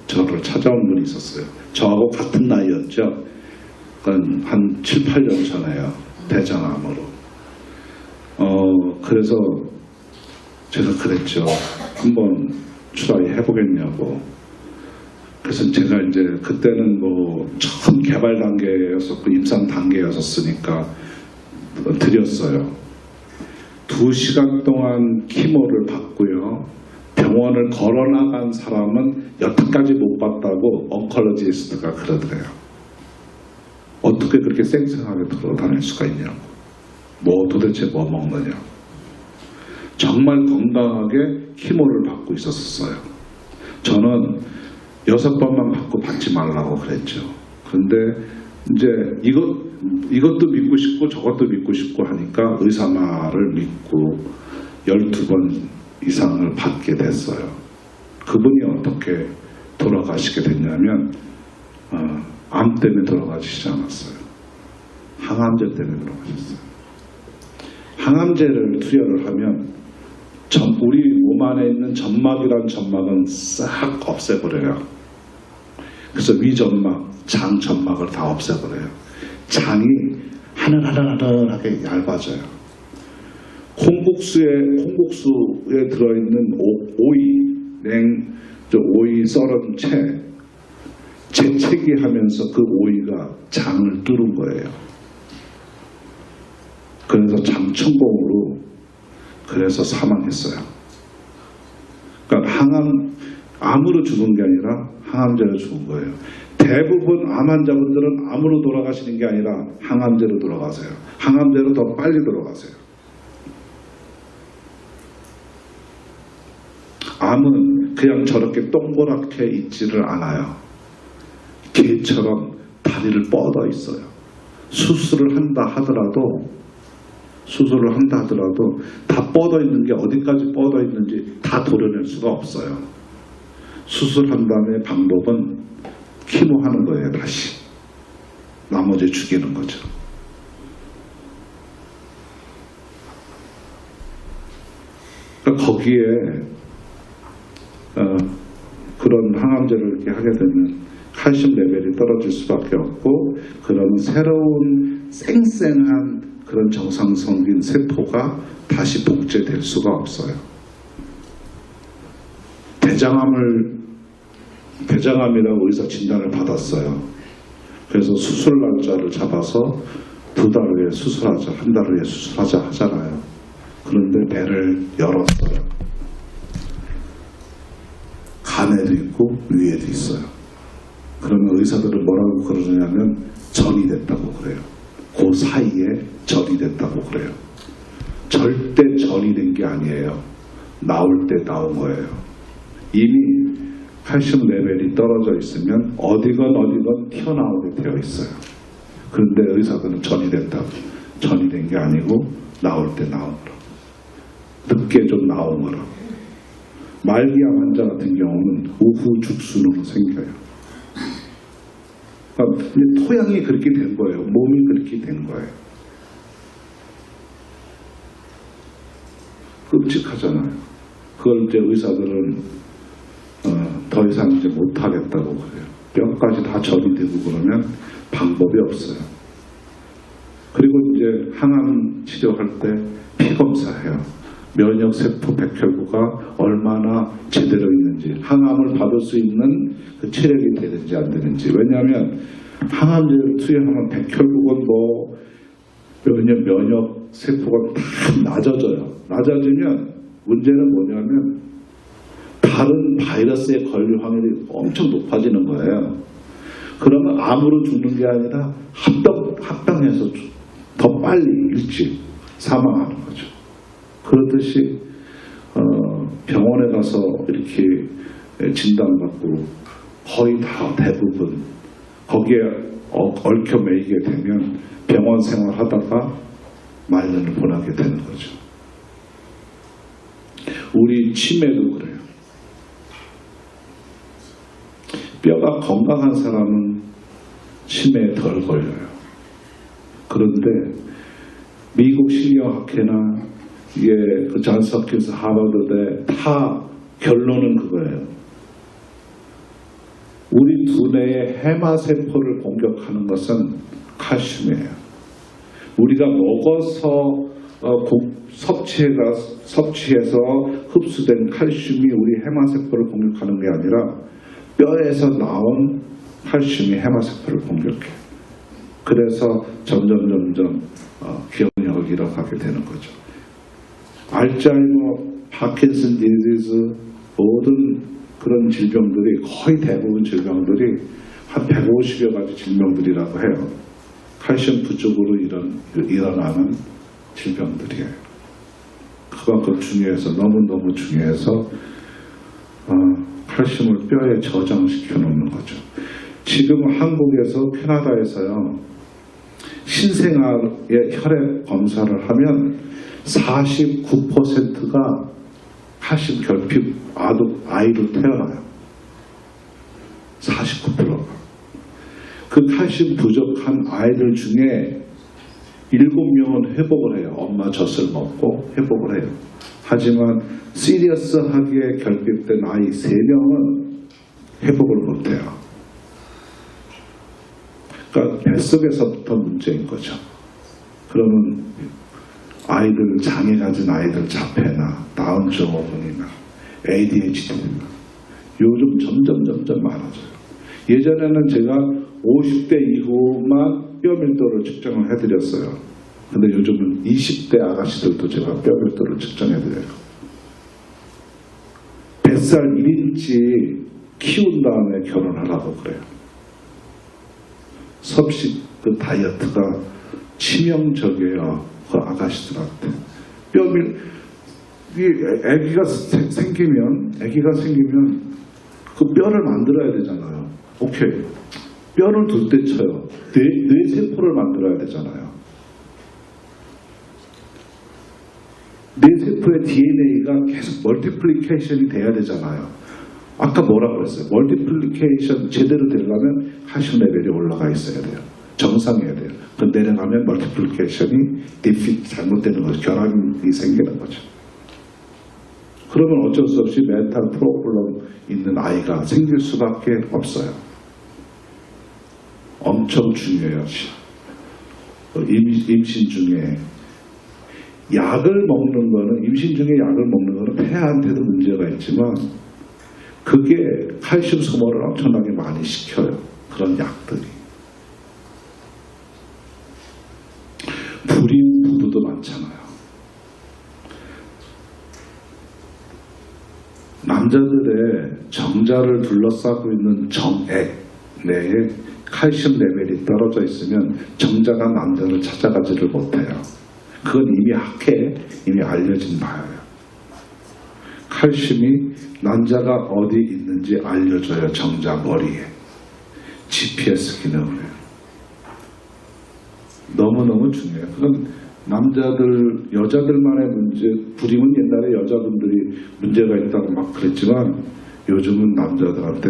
Speaker 1: 저를 찾아온 분이 있었어요. 저하고 같은 나이였죠. 한 7, 8년 전에요. 대장암으로. 그래서 제가 그랬죠. 한번 트라이 해보겠냐고. 그래서 제가 이제 그때는 뭐 처음 개발 단계였었고 임상 단계였었으니까 드렸어요. 2시간 동안 키모를 받고요. 병원을 걸어나간 사람은 여태까지 못 봤다고 oncologist가 그러더래요. 어떻게 그렇게 쌩쌩하게 돌아다닐 수가 있냐고. 도대체 뭐 먹느냐. 정말 건강하게 키모를 받고 있었어요. 저는 6번만 받고 받지 말라고 그랬죠. 그런데 이제 이것도 믿고 싶고 저것도 믿고 싶고 하니까 의사 말을 믿고 12번 이상을 받게 됐어요. 그분이 어떻게 돌아가시게 됐냐면 암 때문에 돌아가시지 않았어요. 항암제 때문에 돌아가셨어요. 항암제를 투여를 하면 우리 몸 안에 있는 점막이란 점막은 싹 없애버려요. 그래서 위점막, 장 점막을 다 없애버려요. 장이 하늘하늘하게 얇아져요. 콩국수에 들어있는 오이 썰은 재채기 하면서 그 오이가 장을 뚫은 거예요. 그래서 장천공으로 그래서 사망했어요. 그러니까 암으로 죽은 게 아니라 항암제로 죽은 거예요. 대부분 암 환자분들은 암으로 돌아가시는 게 아니라 항암제로 돌아가세요. 항암제로 더 빨리 돌아가세요. 암은 그냥 저렇게 동그랗게 있지를 않아요. 개처럼 다리를 뻗어 있어요. 수술을 한다 하더라도 다 뻗어 있는 게 어디까지 뻗어 있는지 다 도려낼 수가 없어요. 수술한 다음에 방법은 키모하는 거예요. 다시 나머지 죽이는 거죠. 그러니까 거기에 그런 항암제를 이렇게 하게 되면 칼슘 레벨이 떨어질 수밖에 없고, 그런 새로운 쌩쌩한 그런 정상성인 세포가 다시 복제될 수가 없어요. 대장암이라고 의사 진단을 받았어요. 그래서 수술 날짜를 잡아서 2달 후에 수술하자, 1달 후에 수술하자 하잖아요. 그런데 배를 열었어요. 간에도 있고 위에도 있어요. 그러면 의사들은 뭐라고 그러냐면 전이 됐다고 그래요. 그 사이에 전이 됐다고 그래요. 절대 전이 된 게 아니에요. 나올 때 나온 거예요. 이미 칼슘 레벨이 떨어져 있으면 어디건 튀어나오게 되어 있어요. 그런데 의사들은 전이 됐다고. 전이 된 게 아니고 나올 때 나온 거라고. 늦게 좀 나온 거라고. 말기암 환자 같은 경우는 우후 죽순으로 생겨요. 그러니까 토양이 그렇게 된 거예요. 몸이 그렇게 된 거예요. 끔찍하잖아요. 그걸 이제 의사들은 더 이상 이제 못하겠다고 그래요. 뼈까지 다 전이 되고 그러면 방법이 없어요. 그리고 이제 항암 치료할 때 피검사해요. 면역세포 백혈구가 얼마나 제대로 있는지, 항암을 받을 수 있는 그 체력이 되는지 안 되는지. 왜냐하면 항암제를 투여하면 백혈구가 면역세포가 다 낮아져요. 낮아지면 문제는 뭐냐면 다른 바이러스에 걸릴 확률이 엄청 높아지는 거예요. 그러면 암으로 죽는 게 아니라 합병해서 더 빨리 일찍 사망하는 거죠. 그렇듯이 병원에 가서 이렇게 진단받고 거의 다 대부분 거기에 얽혀 매이게 되면 병원 생활하다가 말년을 보내게 되는 거죠. 우리 치매도 그래요. 뼈가 건강한 사람은 치매에 덜 걸려요. 그런데 미국 신경학회나 그 존스 홉킨스 하버드대 다 결론은 그거예요. 우리 두뇌의 해마세포를 공격하는 것은 칼슘이에요. 우리가 먹어서 섭취해서 흡수된 칼슘이 우리 해마세포를 공격하는 게 아니라 뼈에서 나온 칼슘이 해마세포를 공격해요. 그래서 점점 기억력을 잃어가게 되는 거죠. 알츠하이머, 파킨슨 디지즈 모든 그런 질병들이 거의 대부분 질병들이 한 150여 가지 질병들이라고 해요. 칼슘 부족으로 일어나는 질병들이에요. 그만큼 중요해서 너무너무 중요해서 칼슘을 뼈에 저장시켜 놓는 거죠. 지금 한국에서 캐나다에서요. 신생아의 혈액 검사를 하면 49%가 칼슘 결핍 아이로 태어나요. 49%가. 그 칼슘 부족한 아이들 중에 7명은 회복을 해요. 엄마 젖을 먹고 회복을 해요. 하지만 시리어스하게 결핍된 아이 3명은 회복을 못해요. 그러니까 뱃속에서부터 문제인 거죠. 그러면 아이들, 장애 가진 아이들 자폐나 다운 증후군이나 ADHD나 요즘 점점 많아져요. 예전에는 제가 50대 이후만 뼈 밀도를 측정을 해드렸어요. 근데 요즘은 20대 아가씨들도 제가 뼈 밀도를 측정해드려요. 뱃살 1인치 키운 다음에 결혼하라고 그래요. 섭식 그 다이어트가 치명적이에요. 그 아가씨들한테. 아기가 생기면 그 뼈를 만들어야 되잖아요. 오케이. 뼈를 둘 때 쳐요. 뇌세포를 만들어야 되잖아요. 뇌세포의 DNA가 계속 멀티플리케이션이 돼야 되잖아요. 아까 뭐라 그랬어요? 멀티플리케이션 제대로 되려면 칼슘 레벨이 올라가 있어야 돼요. 정상이어야 돼요. 그 내려가면 멀티플리케이션이 잘못되는 거죠. 결함이 생기는 거죠. 그러면 어쩔 수 없이 멘탈 프로블럼 있는 아이가 생길 수밖에 없어요. 엄청 중요해요. 임신 중에 약을 먹는 거는, 임신 중에 약을 먹는 거는 폐한테도 문제가 있지만 그게 칼슘 소모를 엄청나게 많이 시켜요. 그런 약들이. 불임 부부도 많잖아요. 남자들의 정자를 둘러싸고 있는 정액 내에 칼슘 레벨이 떨어져 있으면 정자가 남자를 찾아가지를 못해요. 그건 이미 학회에 이미 알려진 바예요. 칼슘이 남자가 어디 있는지 알려줘요. 정자 머리에. GPS 기능을 해요. 너무너무 중요해요. 그건 남자들, 여자들만의 문제, 불임은 옛날에 여자분들이 문제가 있다고 막 그랬지만 요즘은 남자들한테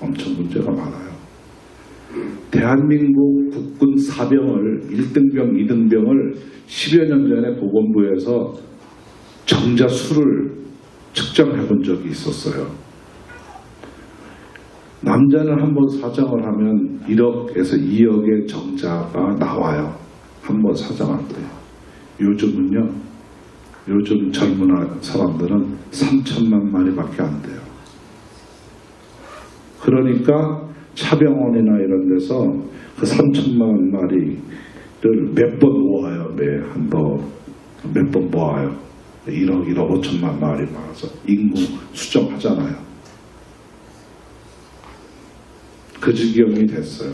Speaker 1: 엄청 문제가 많아요. 대한민국 국군 사병을 1등병, 2등병을 10여 년 전에 보건부에서 정자 수를 측정해 본 적이 있었어요. 남자는 한번 사정을 하면 1억에서 2억의 정자가 나와요. 한번 사정할 때. 요즘은요, 요즘 젊은 사람들은 3천만 마리밖에 안 돼요. 그러니까 차병원이나 이런 데서 그 3천만 마리를 몇 번 모아요. 몇 번 모아요. 1억 5천만 마리 모아서 인구 수정하잖아요. 그 지경이 됐어요.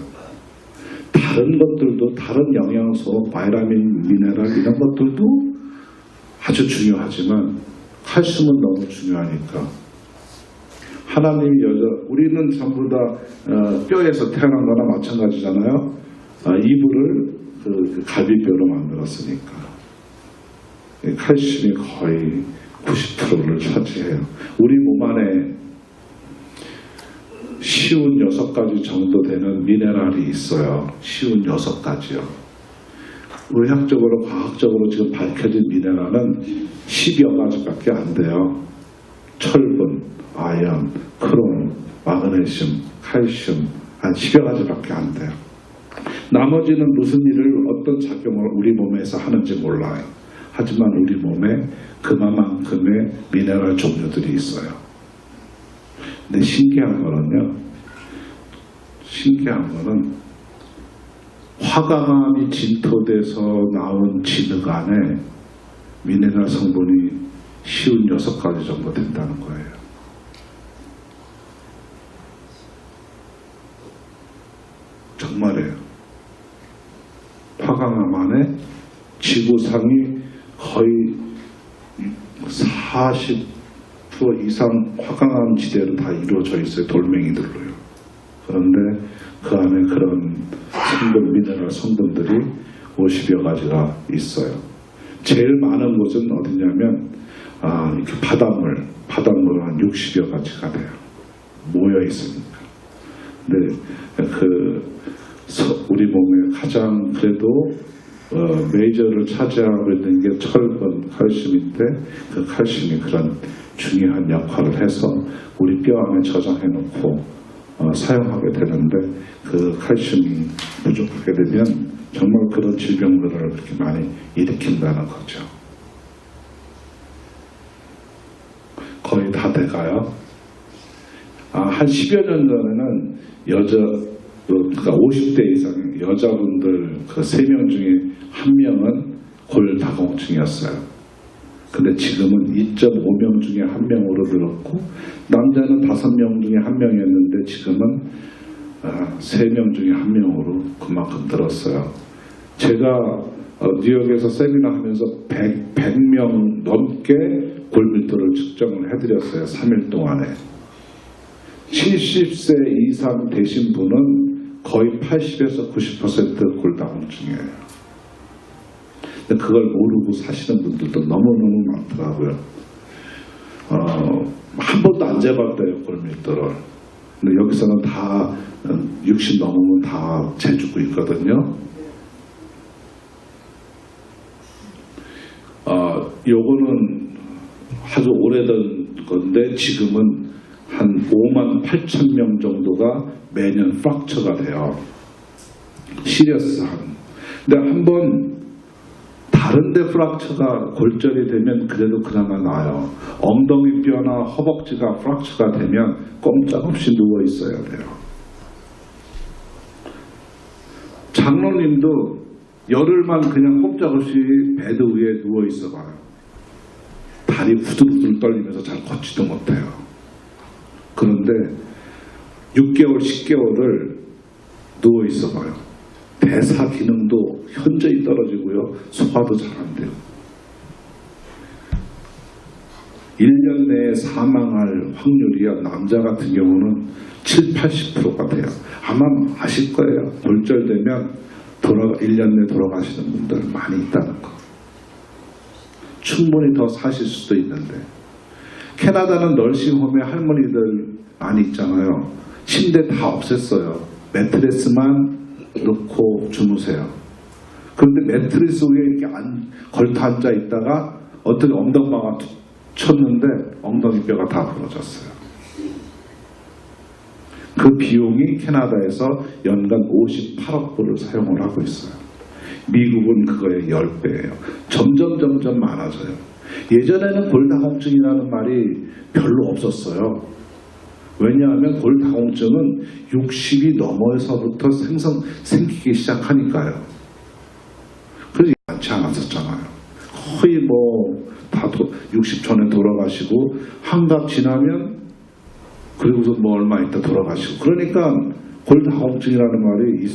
Speaker 1: 다른 것들도, 다른 영양소, 바이타민, 미네랄 이런 것들도 아주 중요하지만 칼슘은 너무 중요하니까 하나님이 우리는 전부 다 뼈에서 태어난 거나 마찬가지잖아요. 이불을 그 갈비뼈로 만들었으니까 칼슘이 거의 90%를 차지해요. 우리 몸 안에 쉬운 6가지 정도 되는 미네랄이 있어요. 쉬운 6가지요. 의학적으로, 과학적으로 지금 밝혀진 미네랄은 10여 가지밖에 안 돼요. 철분, 아연, 크롬, 마그네슘, 칼슘 한 10여 가지밖에 안 돼요. 나머지는 무슨 일을, 어떤 작용을 우리 몸에서 하는지 몰라요. 하지만 우리 몸에 그만큼의 미네랄 종류들이 있어요. 근데 신기한 거는 화강암이 진토돼서 나온 진흙 안에 미네랄 성분이 쉬운 6가지 정도 된다는 거예요. 정말이에요. 화강암 안에 지구상이 거의 40% 이상 화강암 지대로 다 이루어져 있어요. 돌멩이들로요. 그런데 그 안에 그런 성분, 미네랄 성분들이 50여 가지가 있어요. 제일 많은 곳은 어디냐면 이렇게 바닷물 한 60여 가지가 돼요. 모여 있으니까. 근데 우리 몸에 가장 그래도 메이저를 차지하고 있는 게 철분, 칼슘인데 그 칼슘이 그런 중요한 역할을 해서 우리 뼈 안에 저장해 놓고 사용하게 되는데 그 칼슘이 부족하게 되면 정말 그런 질병들을 그렇게 많이 일으킨다는 거죠. 거의 다 돼가요. 한 10여 년 전에는 그러니까 50대 이상의 여자분들 그 3명 중에 1명은 골다공증이었어요. 근데 지금은 2.5명 중에 1명으로 늘었고 남자는 5명 중에 1명이었는데 지금은 3명 중에 1명으로 그만큼 늘었어요. 제가 뉴욕에서 세미나 하면서 100명 넘게 골밀도를 측정을 해드렸어요. 3일 동안에. 70세 이상 되신 분은 거의 80에서 90% 골다공증이에요. 근데 그걸 모르고 사시는 분들도 너무너무 많더라고요. 한 번도 안 재봤대요, 골밀도를. 근데 여기서는 다 60 넘으면 다 재주고 있거든요. 요거는 아주 오래된 건데 지금은 한 5만 8천 명 정도가 매년 프랙처가 돼요. 시리어스한. 근데 한번 다른데 프랙처가 골절이 되면 그래도 그나마 나아요. 엉덩이 뼈나 허벅지가 프랙처가 되면 꼼짝없이 누워 있어야 돼요. 장로님도 열흘만 그냥 꼼짝없이 베드 위에 누워 있어 봐요. 다리 후들후들 떨리면서 잘 걷지도 못해요. 그런데 6개월, 10개월을 누워 있어 봐요. 대사 기능도 현저히 떨어지고요. 소화도 잘 안 돼요. 1년 내에 사망할 확률이요. 남자 같은 경우는 7, 80%가 돼요. 아마 아실 거예요. 골절되면 1년 내에 돌아가시는 분들 많이 있다는 거. 충분히 더 사실 수도 있는데. 캐나다는 널싱홈에 할머니들 많이 있잖아요. 침대 다 없앴어요. 매트리스만 놓고 주무세요. 그런데 매트리스 위에 이렇게 걸터 앉아 있다가 어떤 엉덩방아 쳤는데 엉덩이 뼈가 다 부러졌어요. 그 비용이 캐나다에서 연간 58억 불을 사용을 하고 있어요. 미국은 그거의 10배예요. 점점 많아져요. 예전에는 골다공증이라는 말이 별로 없었어요. 왜냐하면 골다공증은 60이 넘어서부터 생기기 시작하니까요. 그래서 많지 않았었잖아요. 거의 다 60 전에 돌아가시고 한갑 지나면 그리고서 얼마 있다 돌아가시고 그러니까 골다공증이라는 말이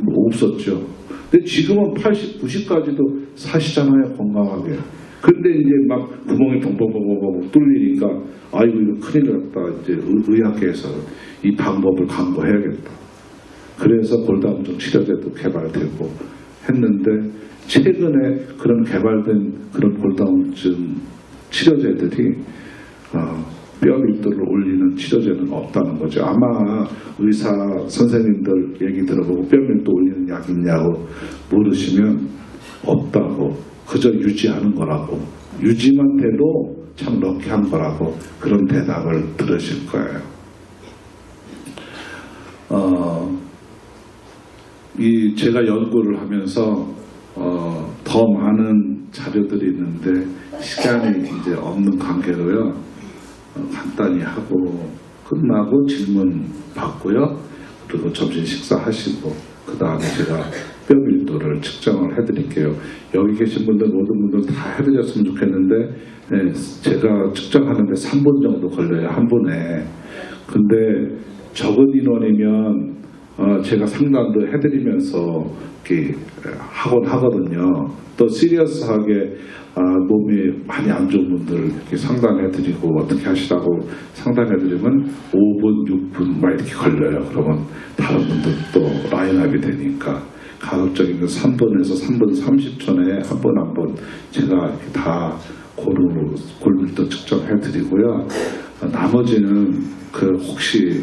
Speaker 1: 없었죠. 근데 지금은 80, 90까지도 사시잖아요. 건강하게. 근데 이제 막 구멍이 벙벙벙벙 뚫리니까 아이고 이거 큰일 났다. 이제 의학계에서 이 방법을 강구해야겠다. 그래서 골다공증 치료제도 개발되고 했는데 최근에 그런 개발된 그런 골다공증 치료제들이 뼈 밀도를 올리는 치료제는 없다는 거죠. 아마 의사 선생님들 얘기 들어보고 뼈 밀도 올리는 약이 있냐고 물으시면 없다고, 그저 유지하는 거라고, 유지만 돼도 참 럭키한 거라고 그런 대답을 들으실 거예요. 제가 연구를 하면서 더 많은 자료들이 있는데 시간이 이제 없는 관계로요. 간단히 하고 끝나고 질문 받고요. 그리고 점심 식사하시고 그 다음에 제가 뼈 밀도를 측정을 해드릴게요. 여기 계신 분들 모든 분들 다 해드렸으면 좋겠는데 제가 측정하는데 3분 정도 걸려요. 한 분에. 근데 적은 인원이면 제가 상담도 해드리면서 이렇게 하곤 하거든요. 또 시리어스하게 몸이 많이 안 좋은 분들 이렇게 상담해드리고 어떻게 하시라고 상담해드리면 5분, 6분 막 이렇게 걸려요. 그러면 다른 분들도 라인업이 되니까 가급적이면 3분에서 3분 30초 내에 한 분 제가 이렇게 다 골밀도 측정해드리고요. 나머지는 혹시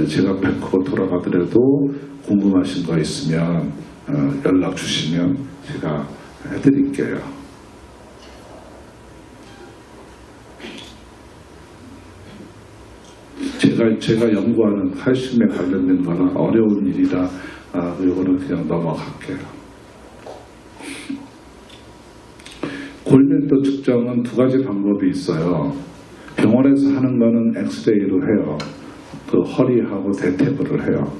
Speaker 1: 제가 뵙고 돌아가더라도 궁금하신 거 있으면 연락 주시면 제가 해드릴게요. 제가 연구하는 칼슘에 관련된 거는 어려운 일이라 이거는 그냥 넘어갈게요. 골밀도 측정은 두 가지 방법이 있어요. 병원에서 하는 거는 엑스레이로 해요. 그 허리하고 대퇴부를 해요.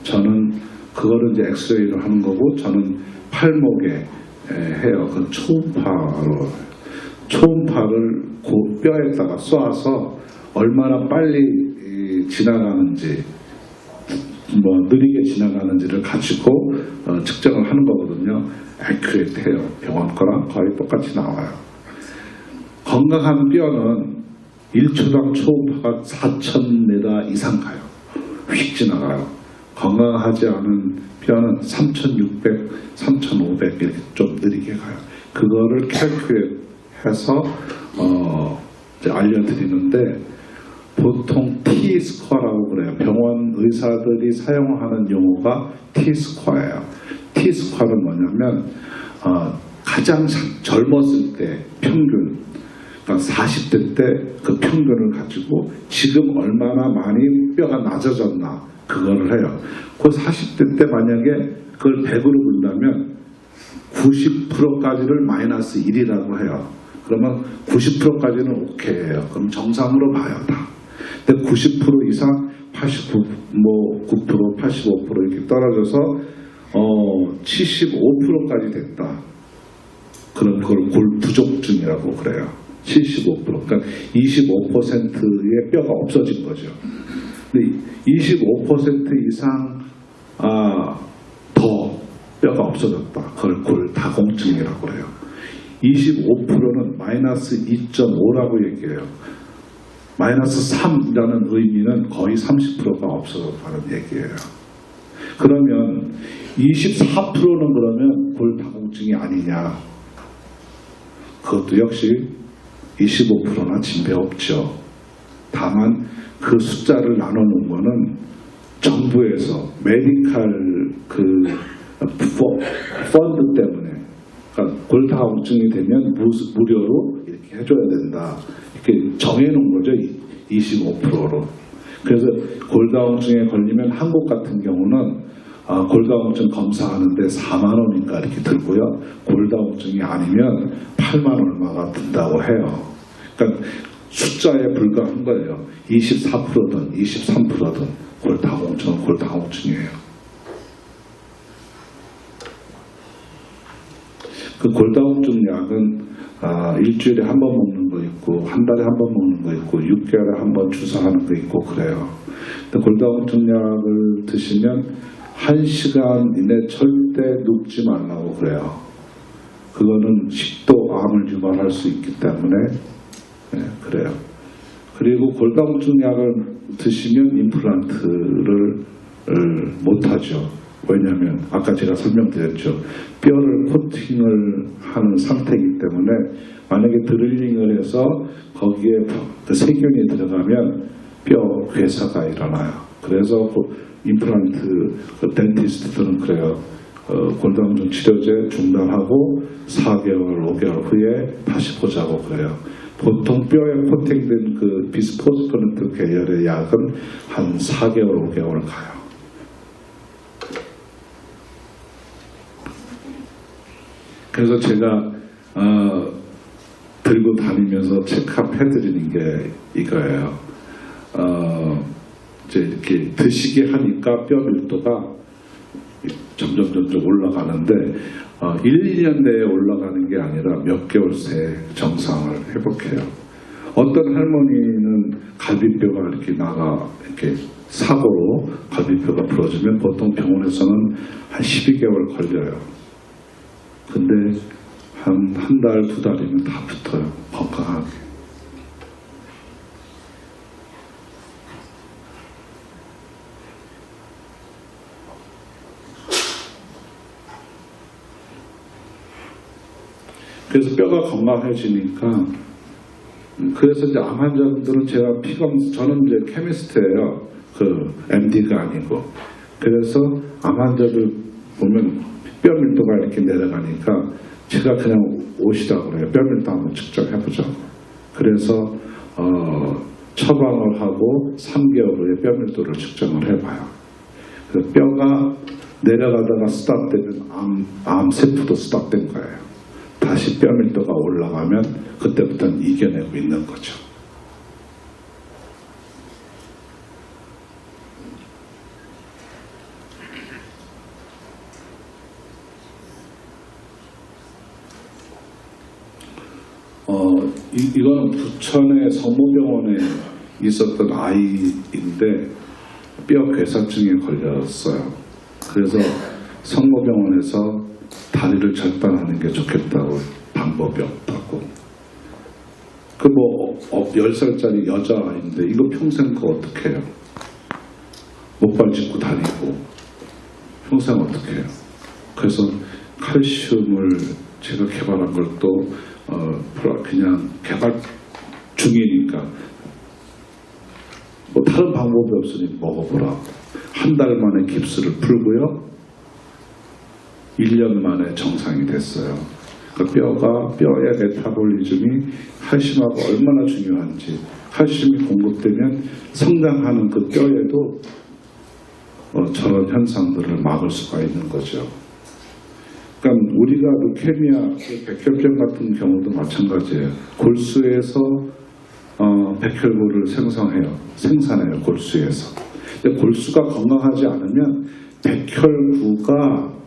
Speaker 1: 저는 그거를 이제 엑스레이로 하는 거고, 저는 팔목에 해요. 그 초음파를 뼈에다가 쏘아서 얼마나 빨리 지나가는지, 느리게 지나가는지를 가지고 측정을 하는 거거든요. 애큐레이트해요. 병원 거랑 거의 똑같이 나와요. 건강한 뼈는 1초당 초음파가 4,000m 이상 가요. 휙 지나가요. 건강하지 않은 뼈는 3,600, 3,500 이렇게 좀 느리게 가요. 그거를 캘큘레이트해서 알려드리는데, 보통 T-스코어라고 그래요. 병원 의사들이 사용하는 용어가 T-스코어예요. T-스코어는 뭐냐면 가장 젊었을 때 평균, 그러니까 40대 때 그 평균을 가지고 지금 얼마나 많이 뼈가 낮아졌나 그거를 해요. 그 40대 때 만약에 그걸 100으로 본다면 90%까지를 마이너스 1이라고 해요. 그러면 90%까지는 오케이예요. 그럼 정상으로 봐요, 다. 근데 90% 이상 89, 9%, 85% 이렇게 떨어져서 75%까지 됐다. 그럼 그걸 골부족증이라고 그래요. 75%. 그러니까 25%의 뼈가 없어진 거죠. 근데 25% 이상 더 뼈가 없어졌다. 그걸 골다공증이라고 해요. 25%는 마이너스 2.5라고 얘기해요. 마이너스 3이라는 의미는 거의 30%가 없어졌다는 얘기예요. 그러면 24%는 그러면 골다공증이 아니냐? 그것도 역시 25%나 진배 없죠. 다만 그 숫자를 나눠놓은 거는 정부에서 메디칼 펀드 때문에, 그러니까 골다공증이 되면 무료로 이렇게 해줘야 된다. 이렇게 정해놓은 거죠. 25%로. 그래서 골다공증에 걸리면 한국 같은 경우는 골다공증 검사하는데 4만 원인가 이렇게 들고요. 골다공증이 아니면 8만 얼마가 든다고 해요. 그러니까 숫자에 불과한 거예요. 24%든 23%든 골다공증은 골다공증이에요. 그 골다공증 약은 일주일에 한 번 먹는 거 있고, 한 달에 한 번 먹는 거 있고, 6개월에 한 번 주사하는 거 있고 그래요. 근데 골다공증 약을 드시면 1시간 이내 절대 눕지 말라고 그래요. 그거는 식도암을 유발할 수 있기 때문에 그래요. 그리고 골다공증 약을 드시면 임플란트를 못하죠. 왜냐하면 아까 제가 설명드렸죠. 뼈를 코팅을 하는 상태이기 때문에 만약에 드릴링을 해서 거기에 세균이 들어가면 뼈 괴사가 일어나요. 그래서 임플란트 덴티스트들은 그래요. 골다공증 치료제 중단하고 4개월, 5개월 후에 다시 보자고 그래요. 보통 뼈에 코팅된 그 비스포스포네트 계열의 약은 한 4개월, 5개월 가요. 그래서 제가 들고 다니면서 체크업 해드리는 게 이거예요. 이제 이렇게 드시게 하니까 뼈 밀도가 점점 올라가는데 1, 2년 내에 올라가는 게 아니라 몇 개월 새에 정상을 회복해요. 어떤 할머니는 갈비뼈가 이렇게 이렇게 사고로 갈비뼈가 부러지면 보통 병원에서는 한 12개월 걸려요. 근데 한 달, 2달이면 다 붙어요. 건강하게. 그래서 뼈가 건강해지니까 그래서 이제 암 환자분들은 제가 저는 이제 케미스트예요. 그 MD가 아니고. 그래서 암 환자들 보면 뼈 밀도가 이렇게 내려가니까 제가 그냥 오시라고 그래요. 뼈 밀도 한번 측정해보자고. 그래서 처방을 하고 3개월 후에 뼈 밀도를 측정을 해봐요. 그래서 뼈가 내려가다가 스탑되면 암 세포도 스탑된 거예요. 다시 뼈 밀도가 올라가면 그때부터는 이겨내고 있는 거죠. 이거는 부천의 성모병원에 있었던 아이인데 뼈 괴사증에 걸렸어요. 그래서 성모병원에서 다리를 절단하는 게 좋겠다고 방법이 없다고. 10살짜리 여자아이인데 이거 평생 그거 어떻게 해요? 목발 짚고 다니고 평생 어떻게 해요? 그래서 칼슘을 제가 개발한 걸 또 그냥 개발 중이니까 뭐 다른 방법이 없으니 먹어보라. 한 달 만에 깁스를 풀고요. 1년 만에 정상이 됐어요. 그러니까 뼈의 메타볼리즘이 칼슘하고 얼마나 중요한지, 칼슘이 공급되면 성장하는 그 뼈에도 저런 현상들을 막을 수가 있는 거죠. 그러니까 우리가 루케미아, 백혈병 같은 경우도 마찬가지예요. 골수에서 백혈구를 생산해요. 골수에서. 근데 골수가 건강하지 않으면 백혈구가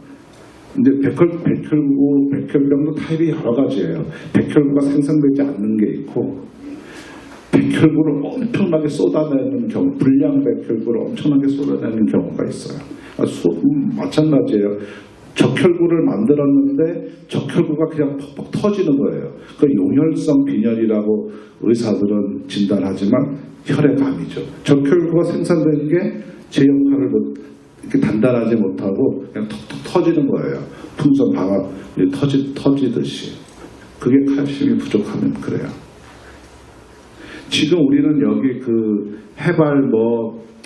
Speaker 1: 근데 백혈병도 타입이 여러 가지예요. 백혈구가 생성되지 않는 게 있고, 백혈구를 엄청나게 쏟아내는 경우, 불량 백혈구를 엄청나게 쏟아내는 경우가 있어요. 마찬가지예요. 적혈구를 만들었는데 적혈구가 그냥 퍽퍽 터지는 거예요. 그 용혈성 빈혈이라고 의사들은 진단하지만 혈액암이죠. 적혈구가 생산되는 게 제 역할을 이렇게 단단하지 못하고 그냥 톡톡 터지는 거예요. 풍선 터지듯이. 그게 칼슘이 부족하면 그래요. 지금 우리는 여기 그 해발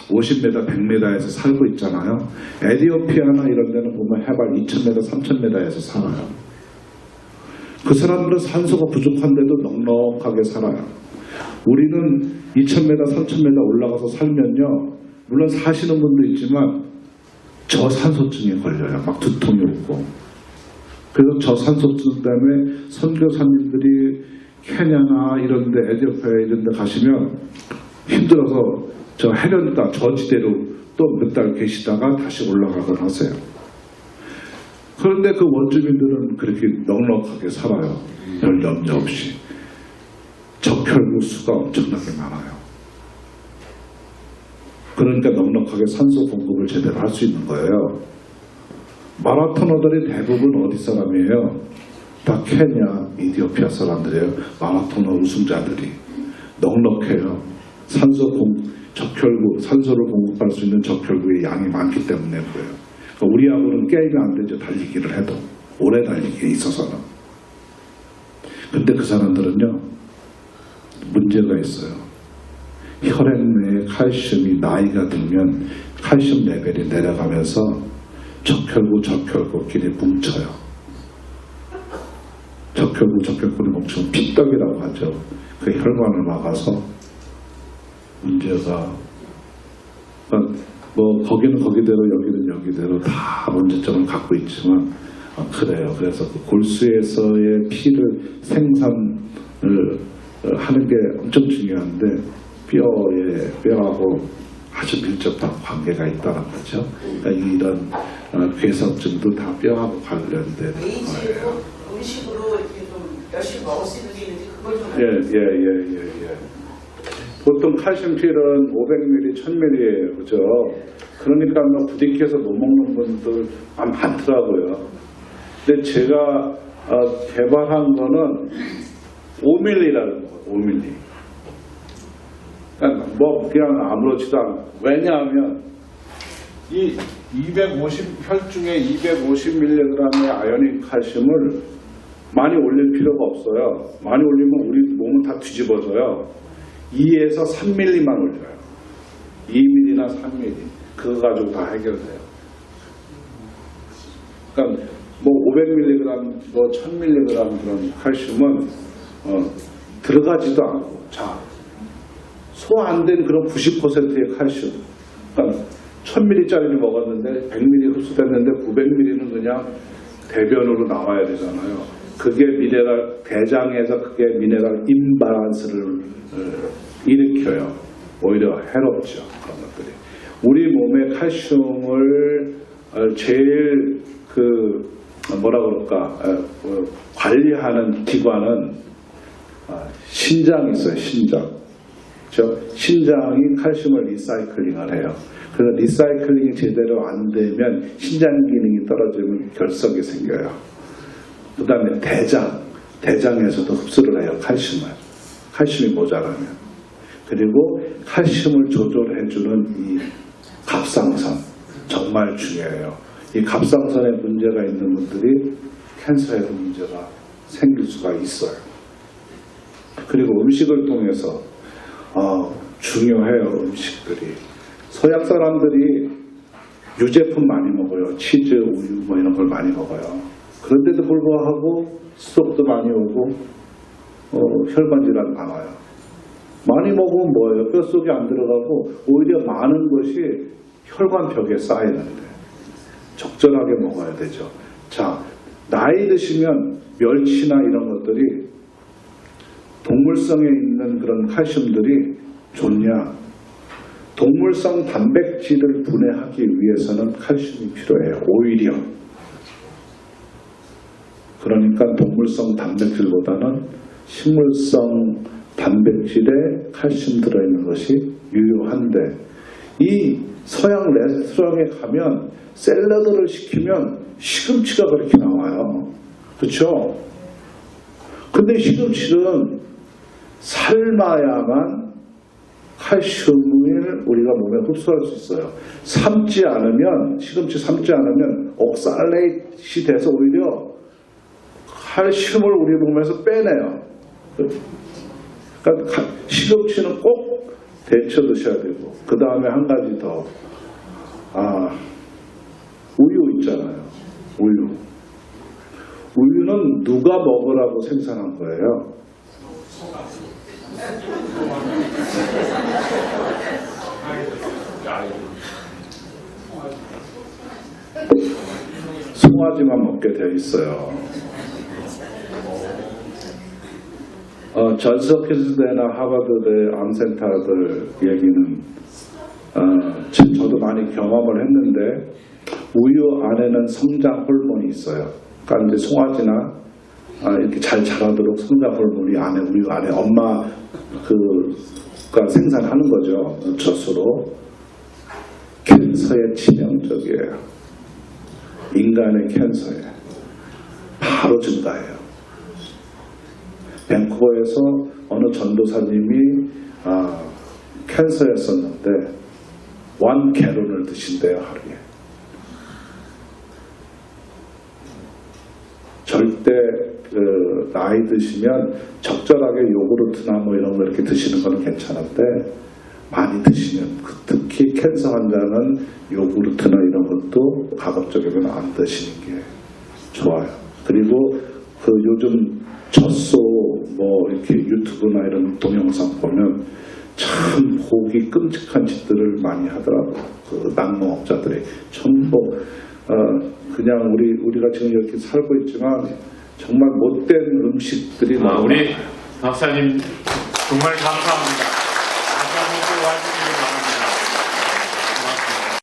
Speaker 1: 50m, 100m에서 살고 있잖아요. 에티오피아나 이런 데는 보면 해발 2000m, 3000m에서 살아요. 그 사람들은 산소가 부족한데도 넉넉하게 살아요. 우리는 2000m, 3000m 올라가서 살면요. 물론 사시는 분도 있지만 저산소증에 걸려요. 막 두통이 오고. 그래서 저산소증 때문에 선교사님들이 케냐나 이런데, 에티오피아 이런데 가시면 힘들어서 저 해변가 저지대로 또 몇 달 계시다가 다시 올라가곤 하세요. 그런데 그 원주민들은 그렇게 넉넉하게 살아요. 별 염려 없이. 적혈구 수가 엄청나게 많아요. 그러니까 넉넉하게 산소 공급을 제대로 할 수 있는 거예요. 마라토너들이 대부분 어디 사람이에요? 다 케냐, 이디오피아 사람들이에요. 마라토너 우승자들이. 넉넉해요. 산소를 공급할 수 있는 적혈구의 양이 많기 때문에 그래요. 그러니까 우리하고는 게임이 안 되죠. 달리기를 해도. 오래 달리기에 있어서는. 근데 그 사람들은요. 문제가 있어요. 혈액 내에 칼슘이 나이가 들면 칼슘 레벨이 내려가면서 적혈구끼리 뭉쳐요. 적혈구를 뭉치면 피떡이라고 하죠. 그 혈관을 막아서 문제가 거기는 거기대로 여기는 여기대로 다 문제점을 갖고 있지만 그래요. 그래서 그 골수에서의 피를 생산을 하는 게 엄청 중요한데 뼈하고 아주 밀접한 관계가 있다는 거죠. 그러니까 이런 괴석증도 다 뼈하고 관련된
Speaker 4: A지로
Speaker 1: 거예요.
Speaker 4: 음식으로 이렇게 좀 열심히 먹을 수 있는 게 있는지 그걸 좀
Speaker 1: 예. 보통 칼슘필은 500ml, 1000ml예요. 그죠? 그러니까 뭐 부딪혀서 못 먹는 분들 많더라고요. 근데 제가 개발한 거는 5ml라는 거예요. 5ml. 그러니까 뭐 그냥 아무렇지도 않고. 왜냐하면 이 혈중에 250mg의 아연인 칼슘을 많이 올릴 필요가 없어요. 많이 올리면 우리 몸은 다 뒤집어져요. 2에서 3mm만 올려요. 2mm나 3mm. 그거 가지고 다 해결돼요. 그러니까 뭐 500mg, 뭐 1000mg 그런 칼슘은 들어가지도 않고, 자, 소화 안 된 그런 90%의 칼슘. 그러니까 1000ml짜리를 먹었는데 100ml 흡수됐는데 900ml는 그냥 대변으로 나와야 되잖아요. 그게 미네랄, 대장에서 그게 미네랄 임바란스를 일으켜요. 오히려 해롭죠. 그런 것들이. 우리 몸의 칼슘을 제일 관리하는 기관은 신장이 있어요. 신장. 신장이 칼슘을 리사이클링을 해요. 그래서 리사이클링이 제대로 안 되면 신장 기능이 떨어지면 결석이 생겨요. 그 다음에 대장에서도 흡수를 해요. 칼슘이 모자라면. 그리고 칼슘을 조절해주는 이 갑상선 정말 중요해요. 이 갑상선에 문제가 있는 분들이 캔서에도 문제가 생길 수가 있어요. 그리고 음식을 통해서 중요해요. 음식들이. 서양 사람들이 유제품 많이 먹어요. 치즈, 우유 뭐 이런 걸 많이 먹어요. 그런데도 불구하고 스트로크도 많이 오고 혈관 질환 많아요. 많이 먹으면 뭐예요? 뼛속에 안 들어가고 오히려 많은 것이 혈관벽에 쌓이는데 적절하게 먹어야 되죠. 자, 나이 드시면 멸치나 이런 것들이 동물성에 있는 그런 칼슘들이 좋냐? 동물성 단백질을 분해하기 위해서는 칼슘이 필요해요. 오히려. 그러니까 동물성 단백질보다는 식물성 단백질에 칼슘 들어있는 것이 유효한데, 이 서양 레스토랑에 가면 샐러드를 시키면 시금치가 그렇게 나와요. 그렇죠? 근데 시금치는 삶아야만 칼슘을 우리가 몸에 흡수할 수 있어요. 시금치 삶지 않으면 옥살레이트이 돼서 오히려 칼슘을 우리 몸에서 빼내요. 그러니까 시금치는 꼭 데쳐 드셔야 되고, 그 다음에 한 가지 더, 우유 있잖아요. 우유는 누가 먹으라고 생산한 거예요? 송아지만 먹게 되어 있어요. 존스 홉킨스대나 하버드대 암센터들 얘기는 저도 많이 경험을 했는데, 우유 안에는 성장 호르몬이 있어요. 그러니까 이제 송아지나 이렇게 잘 자라도록 성장 호르몬이 우유 안에 엄마가 생산하는 거죠. 젖으로. 캔서에 치명적이에요. 인간의 캔서에 바로 증가해요. 밴쿠버에서 어느 전도사님이 캔서였었는데 1갤론을 드신대요, 하루에. 절대 나이 드시면 적절하게 요구르트나 뭐 이런 거 이렇게 드시는 거는 괜찮은데, 많이 드시면, 특히 캔서 환자는 요구르트나 이런 것도 가급적이면 안 드시는 게 좋아요. 그리고 요즘 젖소 뭐 이렇게 유튜브나 이런 동영상 보면 참 보기 끔찍한 짓들을 많이 하더라고요. 낙농업자들이 전부 그냥 우리가 지금 이렇게 살고 있지만 정말 못된 음식들이
Speaker 5: 우리 박사님 정말 감사합니다.